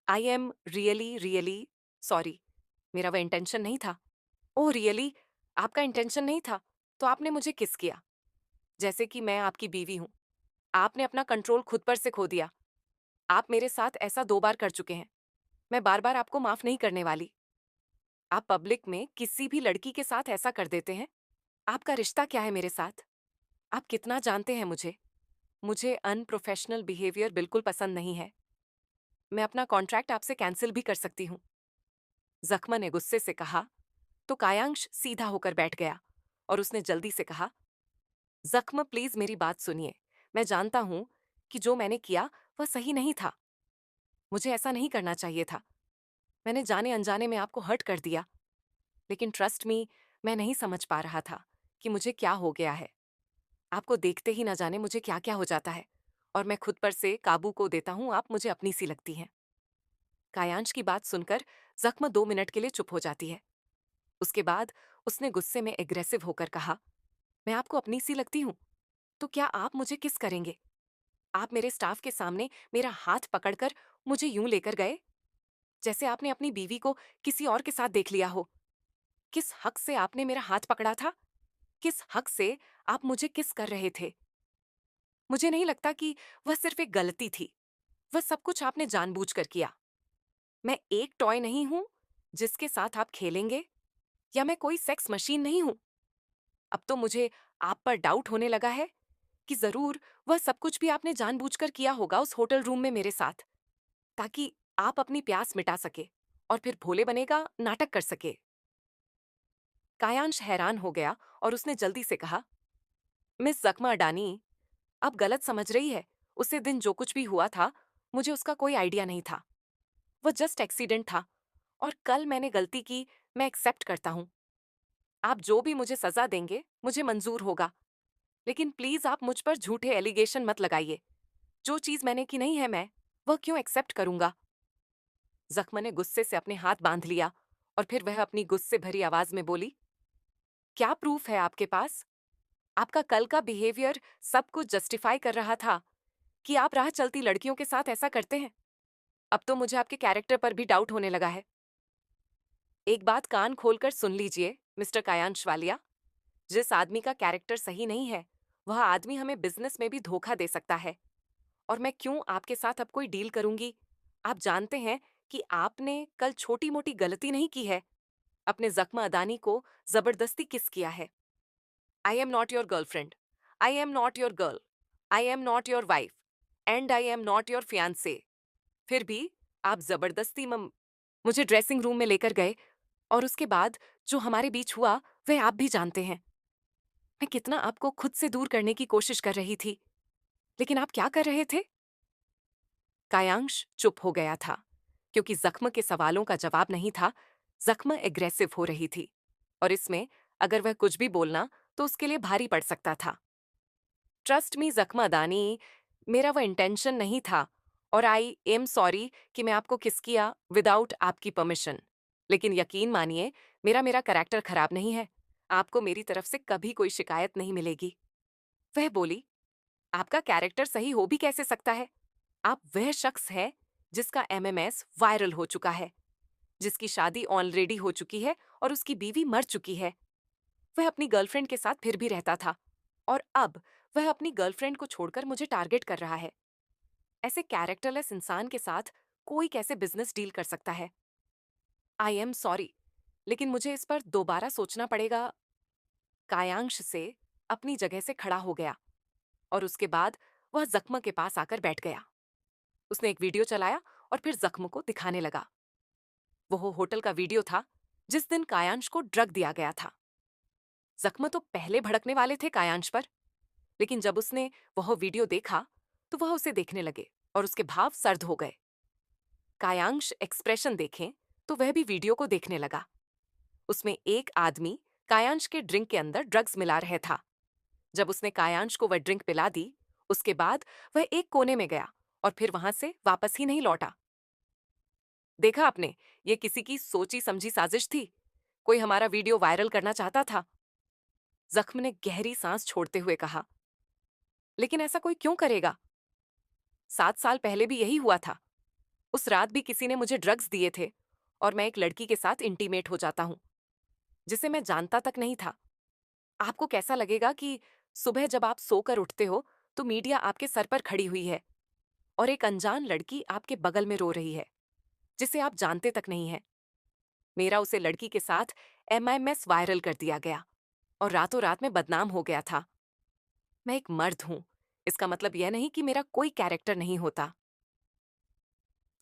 I am really really sorry. मेरा वो इंटेंशन नहीं था। Oh really? आपका इंटेंशन नहीं था तो आपने मुझे किस किया, जैसे कि मैं आपकी बीवी हूं। आपने अपना कंट्रोल खुद पर से खो दिया। आप मेरे साथ ऐसा 2 बार कर चुके हैं। मैं बार बार आपको माफ नहीं करने वाली। आप पब्लिक में किसी भी लड़की के साथ ऐसा कर देते हैं। आपका रिश्ता क्या है मेरे साथ? आप कितना जानते हैं मुझे? मुझे अनप्रोफेशनल बिहेवियर बिल्कुल पसंद नहीं है। मैं अपना कॉन्ट्रैक्ट आपसे कैंसिल भी कर सकती हूँ। जख्म ने गुस्से से कहा तो कायांश सीधा होकर बैठ गया और उसने जल्दी से कहा, जख्म प्लीज मेरी बात सुनिए। मैं जानता हूं कि जो मैंने किया वह सही नहीं था। मुझे ऐसा नहीं करना चाहिए था। मैंने जाने अनजाने में आपको हर्ट कर दिया। लेकिन ट्रस्ट मी, मैं नहीं समझ पा रहा था कि मुझे क्या हो गया है। आपको देखते ही ना जाने मुझे क्या क्या हो जाता है और मैं खुद पर से काबू को देता हूँ। आप मुझे अपनी सी लगती हैं। कायांश की बात सुनकर जख्म 2 मिनट के लिए चुप हो जाती है। उसके बाद उसने गुस्से में एग्रेसिव होकर कहा, मैं आपको अपनी सी लगती हूँ तो क्या आप मुझे किस करेंगे? आप मेरे स्टाफ के सामने मेरा हाथ पकड़कर मुझे यूं लेकर गए जैसे आपने अपनी बीवी को किसी और के साथ देख लिया हो। किस हक से आपने मेरा हाथ पकड़ा था? किस हक से आप मुझे किस कर रहे थे? मुझे नहीं लगता कि वह सिर्फ एक गलती थी। वह सब कुछ आपने जानबूझकर किया। मैं एक टॉय नहीं हूं जिसके साथ आप खेलेंगे, या मैं कोई सेक्स मशीन नहीं हूं। अब तो मुझे आप पर डाउट होने लगा है कि जरूर वह सब कुछ भी आपने जानबूझकर किया होगा उस होटल रूम में मेरे साथ, ताकि आप अपनी प्यास मिटा सके और फिर भोले बनेगा नाटक कर सके। कायांश हैरान हो गया और उसने जल्दी से कहा, मिस जख्मा अडानी, अब गलत समझ रही है। उसे दिन जो कुछ भी हुआ था, मुझे उसका कोई आइडिया नहीं था। वो जस्ट एक्सीडेंट था और कल मैंने गलती की। मैं एक्सेप्ट करता हूँ। आप जो भी मुझे सजा देंगे मुझे मंजूर होगा, लेकिन प्लीज आप मुझ पर झूठे एलिगेशन मत लगाइए। जो चीज मैंने की नहीं है, मैं वह क्यों एक्सेप्ट करूंगा? जख्म ने गुस्से से अपने हाथ बांध लिया और फिर वह अपनी गुस्से भरी आवाज में बोली, क्या प्रूफ है आपके पास? आपका कल का बिहेवियर सब कुछ जस्टिफाई कर रहा था कि आप राह चलती लड़कियों के साथ ऐसा करते हैं। अब तो मुझे आपके कैरेक्टर पर भी डाउट होने लगा है। एक बात कान खोलकर सुन लीजिए मिस्टर कायांश वालिया। जिस आदमी का कैरेक्टर सही नहीं है, वह आदमी हमें बिजनेस में भी धोखा दे सकता है। और मैं क्यों आपके साथ अब कोई डील करूंगी? आप जानते हैं कि आपने कल छोटी मोटी गलती नहीं की है। अपने जख्म अदानी को जबरदस्ती किस किया है। I am not your girlfriend, I am not your girl, I am not your wife, and I am not your fiancee. फिर भी आप जबरदस्ती मुझे ड्रेसिंग रूम में लेकर गए और उसके बाद जो हमारे बीच हुआ वह आप भी जानते हैं। मैं कितना आपको खुद से दूर करने की कोशिश कर रही थी, लेकिन आप क्या कर रहे थे? कायांश चुप हो गया था, क्योंकि जख्म के सवालों का जवाब नहीं था। जख्म एग्रेसिव हो रही थी और इसमें अगर वह कुछ भी बोलना तो उसके लिए भारी पड़ सकता था। ट्रस्ट मी जख्म अदानी, मेरा वह इंटेंशन नहीं था और आई एम सॉरी कि मैं आपको किस किया विदाउट आपकी परमिशन। लेकिन यकीन मानिए, मेरा मेरा कैरेक्टर खराब नहीं है। आपको मेरी तरफ से कभी कोई शिकायत नहीं मिलेगी। वह बोली, आपका कैरेक्टर सही हो भी कैसे सकता है? आप वह शख्स है जिसका एमएमएस वायरल हो चुका है, जिसकी शादी ऑलरेडी हो चुकी है और उसकी बीवी मर चुकी है। वह अपनी गर्लफ्रेंड के साथ फिर भी रहता था और अब वह अपनी गर्लफ्रेंड को छोड़कर मुझे टारगेट कर रहा है। ऐसे कैरेक्टरलेस इंसान के साथ कोई कैसे बिजनेस डील कर सकता है? आई एम सॉरी, लेकिन मुझे इस पर दोबारा सोचना पड़ेगा। कायांश से अपनी जगह से खड़ा हो गया और उसके बाद वह जख्म के पास आकर बैठ गया। उसने एक वीडियो चलाया और फिर जख्म को दिखाने लगा। वो होटल का वीडियो था जिस दिन कायांश को ड्रग दिया गया था। जख्म तो पहले भड़कने वाले थे कायांश पर, लेकिन जब उसने वह वीडियो देखा तो वह उसे देखने लगे और उसके भाव सर्द हो गए। कायांश एक्सप्रेशन देखें तो वह भी वीडियो को देखने लगा। उसमें एक आदमी कायांश के ड्रिंक के अंदर ड्रग्स मिला रहा था। जब उसने कायांश को वह ड्रिंक पिला दी, उसके बाद वह एक कोने में गया और फिर वहां से वापस ही नहीं लौटा। देखा आपने, ये किसी की सोची समझी साजिश थी। कोई हमारा वीडियो वायरल करना चाहता था। जख्म ने गहरी सांस छोड़ते हुए कहा, लेकिन ऐसा कोई क्यों करेगा? 7 साल पहले भी यही हुआ था। उस रात भी किसी ने मुझे ड्रग्स दिए थे और मैं एक लड़की के साथ इंटीमेट हो जाता हूं जिसे मैं जानता तक नहीं था। आपको कैसा लगेगा कि सुबह जब आप सोकर उठते हो तो मीडिया आपके सर पर खड़ी हुई है और एक अनजान लड़की आपके बगल में रो रही है जिसे आप जानते तक नहीं है। मेरा उसे लड़की के साथ एमआईएमएस वायरल कर दिया गया और रातों रात में बदनाम हो गया था। मैं एक मर्द हूं, इसका मतलब यह नहीं कि मेरा कोई कैरेक्टर नहीं होता।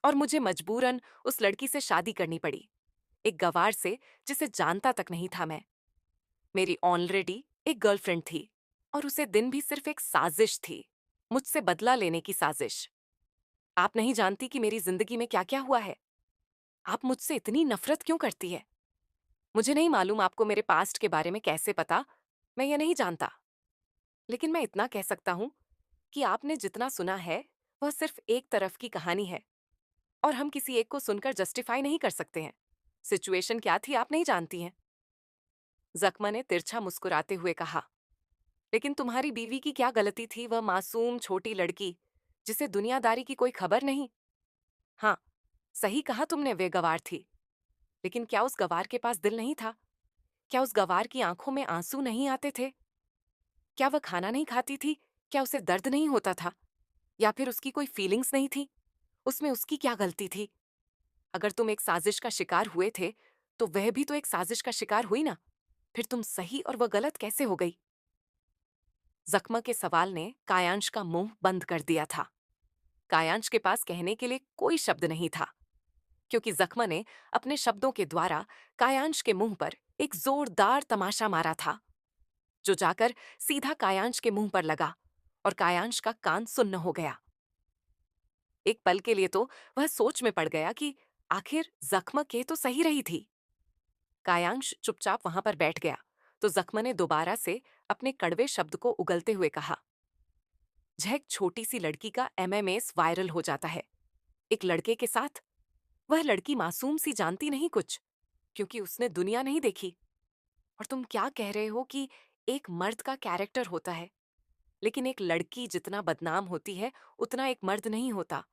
और मुझे मजबूरन उस लड़की से शादी करनी पड़ी, एक गवार से जिसे जानता तक नहीं था मैं। मेरी ऑलरेडी एक गर्लफ्रेंड थी और उसे दिन भी सिर्फ एक साजिश थी, मुझसे बदला लेने की साजिश। आप नहीं जानती कि मेरी जिंदगी में क्या क्या हुआ है। आप मुझसे इतनी नफरत क्यों करती है? मुझे नहीं मालूम आपको मेरे पास्ट के बारे में कैसे पता, मैं ये नहीं जानता। लेकिन मैं इतना कह सकता हूं कि आपने जितना सुना है वह सिर्फ एक तरफ की कहानी है और हम किसी एक को सुनकर जस्टिफाई नहीं कर सकते हैं। सिचुएशन क्या थी आप नहीं जानती हैं। जख्मा ने तिरछा मुस्कुराते हुए कहा, लेकिन तुम्हारी बीवी की क्या गलती थी? वह मासूम छोटी लड़की जिसे दुनियादारी की कोई खबर नहीं। हाँ, सही कहा तुमने, वे गवार थी। लेकिन क्या उस गवार के पास दिल नहीं था? क्या उस गवार की आंखों में आंसू नहीं आते थे? क्या वह खाना नहीं खाती थी? क्या उसे दर्द नहीं होता था? या फिर उसकी कोई फीलिंग्स नहीं थी? उसमें उसकी क्या गलती थी? अगर तुम एक साजिश का शिकार हुए थे तो वह भी तो एक साजिश का शिकार हुई ना। फिर तुम सही और वह गलत कैसे हो गई? जख्मा के सवाल ने कायांश का मुंह बंद कर दिया था। कायांश के पास कहने के लिए कोई शब्द नहीं था, क्योंकि जख्मा ने अपने शब्दों के द्वारा कायांश के मुंह पर एक जोरदार तमाशा मारा था, जो जाकर सीधा कायांश के मुंह पर लगा और कायांश का कान सुन्न हो गया। एक पल के लिए तो वह सोच में पड़ गया कि आखिर जख्मा के तो सही रही थी। कायांश चुपचाप वहां पर बैठ गया तो जख्मा ने दोबारा से अपने कड़वे शब्द को उगलते हुए कहा, झेक छोटी सी लड़की का एमएमएस वायरल हो जाता है एक लड़के के साथ। वह लड़की मासूम सी जानती नहीं कुछ, क्योंकि उसने दुनिया नहीं देखी। और तुम क्या कह रहे हो कि एक मर्द का कैरेक्टर होता है, लेकिन एक लड़की जितना बदनाम होती है उतना एक मर्द नहीं होता।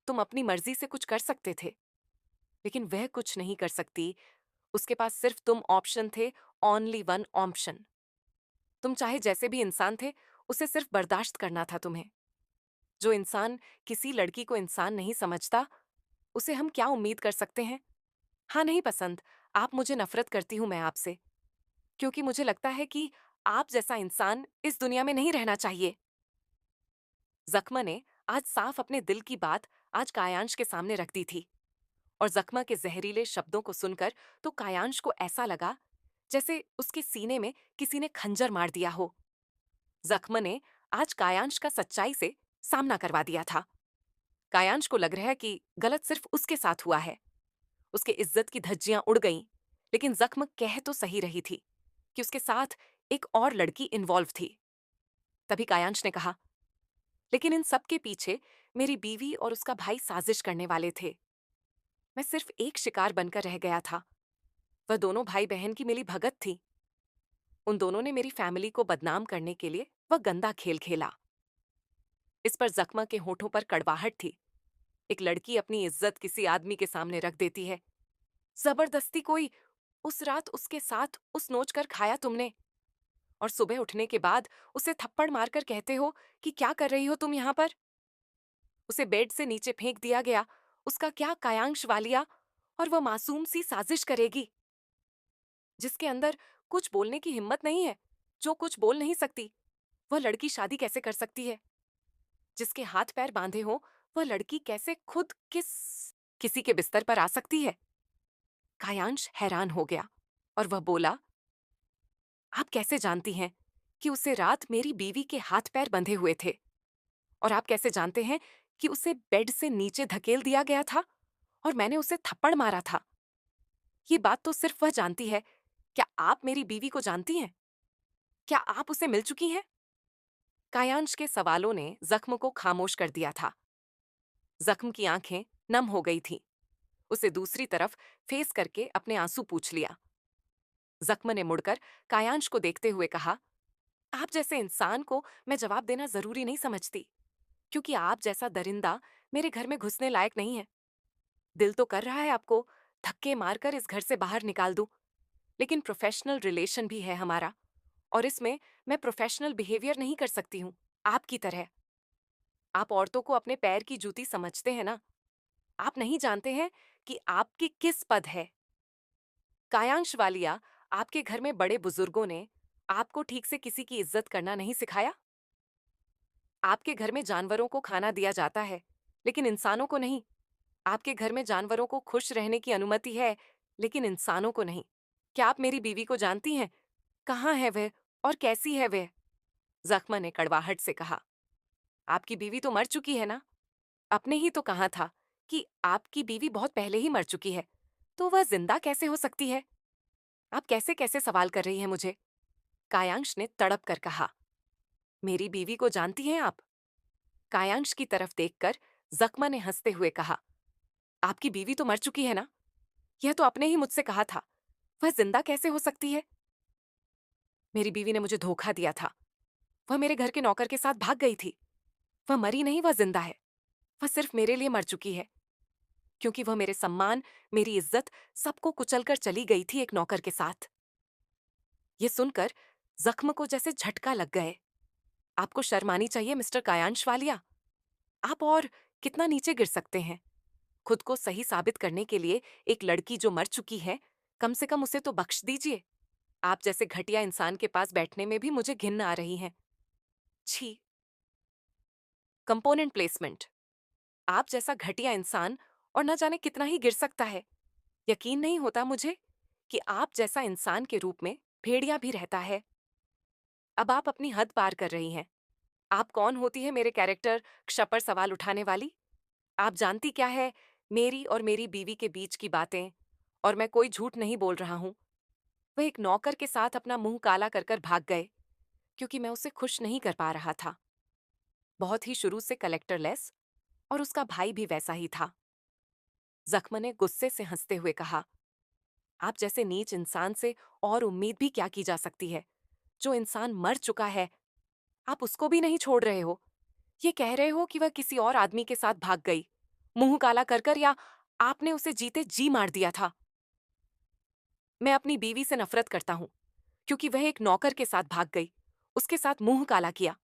तुम अपनी मर्जी से कुछ कर सकते थे, लेकिन वह कुछ नहीं कर सकती। उसके पास सिर्फ तुम ऑप्शन थे, ओनली वन ऑप्शन। तुम चाहे जैसे भी इंसान थे, उसे सिर्फ बर्दाश्त करना था तुम्हें। जो इंसान किसी लड़की को इंसान नहीं समझता, उसे हम क्या उम्मीद कर सकते हैं? हाँ, नहीं पसंद, आप मुझे नफरत करती हूँ मैं आपसे, क्योंकि मुझे लगता है कि आप जैसा इंसान इस दुनिया में नहीं रहना चाहिए। जख्मा ने आज साफ अपने दिल की बात आज कायांश के सामने रख दी थी और जख्मा के जहरीले शब्दों को सुनकर तो कायांश को ऐसा लगा जैसे उसके सीने में किसी ने खंजर मार दिया हो। जख्मा ने आज कायांश का सच्चाई से सामना करवा दिया था। कायांश को लग रहा है कि गलत सिर्फ उसके साथ हुआ है। उसके इज्जत की धज्जियां उड़ गईं, लेकिन जख्म कह तो सही रही थी कि उसके साथ एक और लड़की इन्वॉल्व थी। तभी कायांश ने कहा, लेकिन इन सब के पीछे मेरी बीवी और उसका भाई साजिश करने वाले थे। मैं सिर्फ एक शिकार बनकर रह गया था। वह दोनों भाई बहन की मिली भगत थी। उन दोनों ने मेरी फैमिली को बदनाम करने के लिए वह गंदा खेल खेला। इस पर जख्मा के होठों पर कड़वाहट थी। एक लड़की अपनी इज्जत किसी आदमी के सामने रख देती है। जबरदस्ती कोई उस रात उसके साथ उस नोच कर खाया तुमने, और सुबह उठने के बाद उसे थप्पड़ मारकर कहते हो कि क्या कर रही हो तुम यहाँ पर। उसे बेड से नीचे फेंक दिया गया। उसका क्या कायांश वालिया, और वह मासूम सी साजिश करेगी जिसके अंदर कुछ बोलने की हिम्मत नहीं है, जो कुछ बोल नहीं सकती। वह लड़की शादी कैसे कर सकती है? जिसके हाथ पैर बांधे हो, वह लड़की कैसे खुद किसी के बिस्तर पर आ सकती है? कायांश हैरान हो गया और वह बोला, आप कैसे जानती हैं कि उसे रात मेरी बीवी के हाथ पैर बंधे हुए थे? और आप कैसे जानते हैं कि उसे बेड से नीचे धकेल दिया गया था और मैंने उसे थप्पड़ मारा था? ये बात तो सिर्फ वह जानती है। क्या आप मेरी बीवी को जानती हैं? क्या आप उसे मिल चुकी हैं? कायांश के सवालों ने जख्म को खामोश कर दिया था। जख्म की आंखें नम हो गई थीं। उसे दूसरी तरफ फेस करके अपने आंसू पूछ लिया। जख्म ने मुड़कर कायांश को देखते हुए कहा, आप जैसे इंसान को मैं जवाब देना जरूरी नहीं समझती, क्योंकि आप जैसा दरिंदा मेरे घर में घुसने लायक नहीं है। दिल तो कर रहा है आपको धक्के मारकर इस घर से बाहर निकाल दूं, लेकिन प्रोफेशनल रिलेशन भी है हमारा, और इसमें मैं प्रोफेशनल बिहेवियर नहीं कर सकती हूँ आपकी तरह। आप औरतों को अपने पैर की जूती समझते हैं ना? आप नहीं जानते हैं कि आपकी किस पद है। कायांश वालिया, आपके घर में बड़े बुजुर्गों ने आपको ठीक से किसी की इज्जत करना नहीं सिखाया? आपके घर में जानवरों को खाना दिया जाता है, लेकिन इंसानों को नहीं। आपके घर में जानवरों को खुश रहने की अनुमति है, लेकिन इंसानों को नहीं। क्या आप मेरी बीवी को जानती हैं? कहाँ है वह और कैसी है वह? जख्मा ने कड़वाहट से कहा, आपकी बीवी तो मर चुकी है ना? आपने ही तो कहा था कि आपकी बीवी बहुत पहले ही मर चुकी है, तो वह जिंदा कैसे हो सकती है? आप कैसे कैसे सवाल कर रही हैं मुझे? कायांश ने तड़प कर कहा, मेरी बीवी को जानती हैं आप? कायांश की तरफ देखकर जख्मा ने हंसते हुए कहा, आपकी बीवी तो मर चुकी है ना? यह तो आपने ही मुझसे कहा था। वह जिंदा कैसे हो सकती है? मेरी बीवी ने मुझे धोखा दिया था। वह मेरे घर के नौकर के साथ भाग गई थी। वह मरी नहीं, वह जिंदा है। वह सिर्फ मेरे लिए मर चुकी है, क्योंकि वह मेरे सम्मान, मेरी इज्जत, सबको कुचलकर चली गई थी एक नौकर के साथ। ये सुनकर जख्म को जैसे झटका लग गए। आपको शर्म आनी चाहिए मिस्टर कायांश वालिया। आप और कितना नीचे गिर सकते हैं? खुद को सही साबित करने के लिए एक लड़की जो मर चुकी है, कम से कम उसे तो बख्श दीजिए। आप जैसे घटिया इंसान के पास बैठने में भी मुझे घिन आ रही है। छी। Component placement. आप जैसा घटिया इंसान और न जाने कितना ही गिर सकता है। यकीन नहीं होता मुझे कि आप जैसा इंसान के रूप में भेड़िया भी रहता है। अब आप अपनी हद पार कर रही हैं। आप कौन होती है मेरे कैरेक्टर क्ष पर सवाल उठाने वाली? आप जानती क्या है मेरी और मेरी बीवी के बीच की बातें? और मैं कोई झूठ नहीं बोल रहा हूं। वह एक नौकर के साथ अपना मुंह काला कर कर भाग गए, क्योंकि मैं उसे खुश नहीं कर पा रहा था। बहुत ही शुरू से कलेक्टरलेस, और उसका भाई भी वैसा ही था। जख्म ने गुस्से से हंसते हुए कहा, आप जैसे नीच इंसान से और उम्मीद भी क्या की जा सकती है? जो इंसान मर चुका है, आप उसको भी नहीं छोड़ रहे हो। ये कह रहे हो कि वह किसी और आदमी के साथ भाग गई, मुंह काला कर कर, या आपने उसे जीते जी मार दिया था? मैं अपनी बीवी से नफरत करता हूं, क्योंकि वह एक नौकर के साथ भाग गई, उसके साथ मुंह काला किया।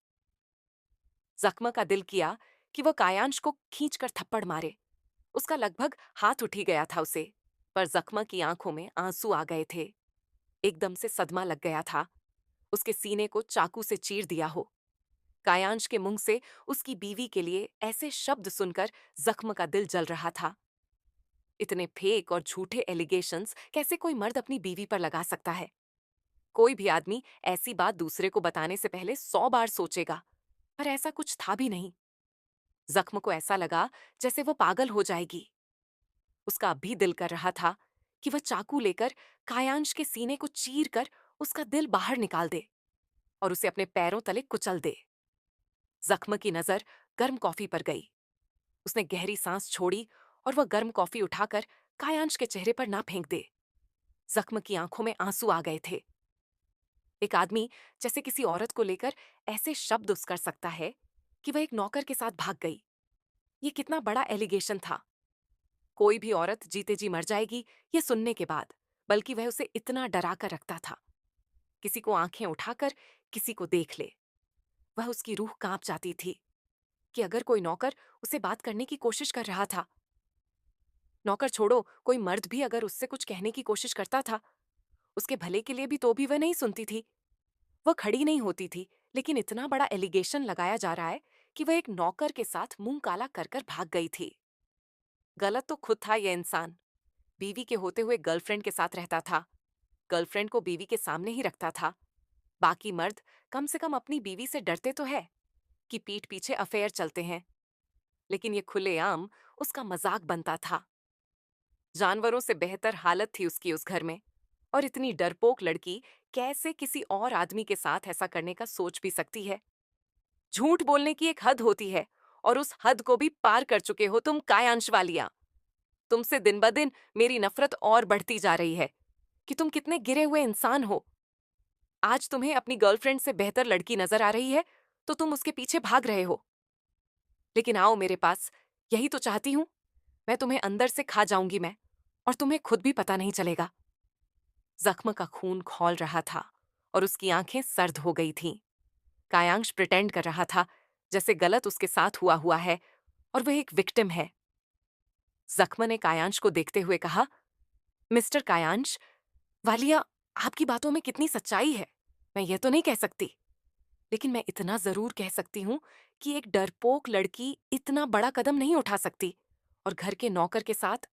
जख्म का दिल किया कि वह कायांश को खींचकर थप्पड़ मारे। उसका लगभग हाथ उठ ही गया था उसे, पर जख्म की आंखों में आंसू आ गए थे। एकदम से सदमा लग गया था। उसके सीने को चाकू से चीर दिया हो। कायांश के मुंह से उसकी बीवी के लिए ऐसे शब्द सुनकर जख्म का दिल जल रहा था। इतने फेक और झूठे एलिगेशंस कैसे कोई मर्द अपनी बीवी पर लगा सकता है? कोई भी आदमी ऐसी बात दूसरे को बताने से पहले 100 बार सोचेगा, पर ऐसा कुछ था भी नहीं। जख्म को ऐसा लगा जैसे वो पागल हो जाएगी। उसका अभी दिल कर रहा था कि वह चाकू लेकर कायांश के सीने को चीर कर उसका दिल बाहर निकाल दे और उसे अपने पैरों तले कुचल दे। जख्म की नजर गर्म कॉफी पर गई। उसने गहरी सांस छोड़ी और वह गर्म कॉफी उठाकर कायांश के चेहरे पर ना फेंक दे। जख्म की आंखों में आंसू आ गए थे। एक आदमी जैसे किसी औरत को लेकर ऐसे शब्द उस कर सकता है कि वह एक नौकर के साथ भाग गई। ये कितना बड़ा एलिगेशन था। कोई भी औरत जीते जी मर जाएगी ये सुनने के बाद, बल्कि वह उसे इतना डरा कर रखता था। किसी को आंखें उठाकर किसी को देख ले, वह उसकी रूह कांप जाती थी कि अगर कोई नौकर उसे बात करने की कोशिश कर रहा था। नौकर छोड़ो, कोई मर्द भी अगर उससे कुछ कहने की कोशिश करता था, उसके भले के लिए भी, तो भी वह नहीं सुनती थी। वह खड़ी नहीं होती थी, लेकिन इतना बड़ा एलिगेशन लगाया जा रहा है कि वह एक नौकर के साथ मुंह काला कर कर भाग गई थी। गलत तो खुद था यह इंसान। बीवी के होते हुए गर्लफ्रेंड के साथ रहता था, गर्लफ्रेंड को बीवी के सामने ही रखता था। बाकी मर्द कम से कम अपनी बीवी से डरते तो है कि पीठ पीछे अफेयर चलते हैं, लेकिन ये खुलेआम उसका मजाक बनता था। जानवरों से बेहतर हालत थी उसकी उस घर में, और इतनी डरपोक लड़की कैसे किसी और आदमी के साथ ऐसा करने का सोच भी सकती है। झूठ बोलने की एक हद होती है, और उस हद को भी पार कर चुके हो तुम कायांश वालिया। तुमसे दिन ब दिन मेरी नफरत और बढ़ती जा रही है कि तुम कितने गिरे हुए इंसान हो। आज तुम्हें अपनी गर्लफ्रेंड से बेहतर लड़की नजर आ रही है तो तुम उसके पीछे भाग रहे हो। लेकिन आओ मेरे पास, यही तो चाहती हूं। मैं तुम्हें अंदर से खा जाऊंगी मैं, और तुम्हें खुद भी पता नहीं चलेगा। जख्म का खून खौल रहा था और उसकी आंखें सर्द हो गई थीं। कायांश प्रिटेंड कर रहा था जैसे गलत उसके साथ हुआ हुआ है और वह एक विक्टिम है। जख्म ने कायांश को देखते हुए कहा, मिस्टर कायांश, वालिया, आपकी बातों में कितनी सच्चाई है मैं ये तो नहीं कह सकती, लेकिन मैं इतना जरूर कह सकती हूँ कि एक डरपोक लड़की इतना बड़ा कदम नहीं उठा सकती और घर के नौकर के साथ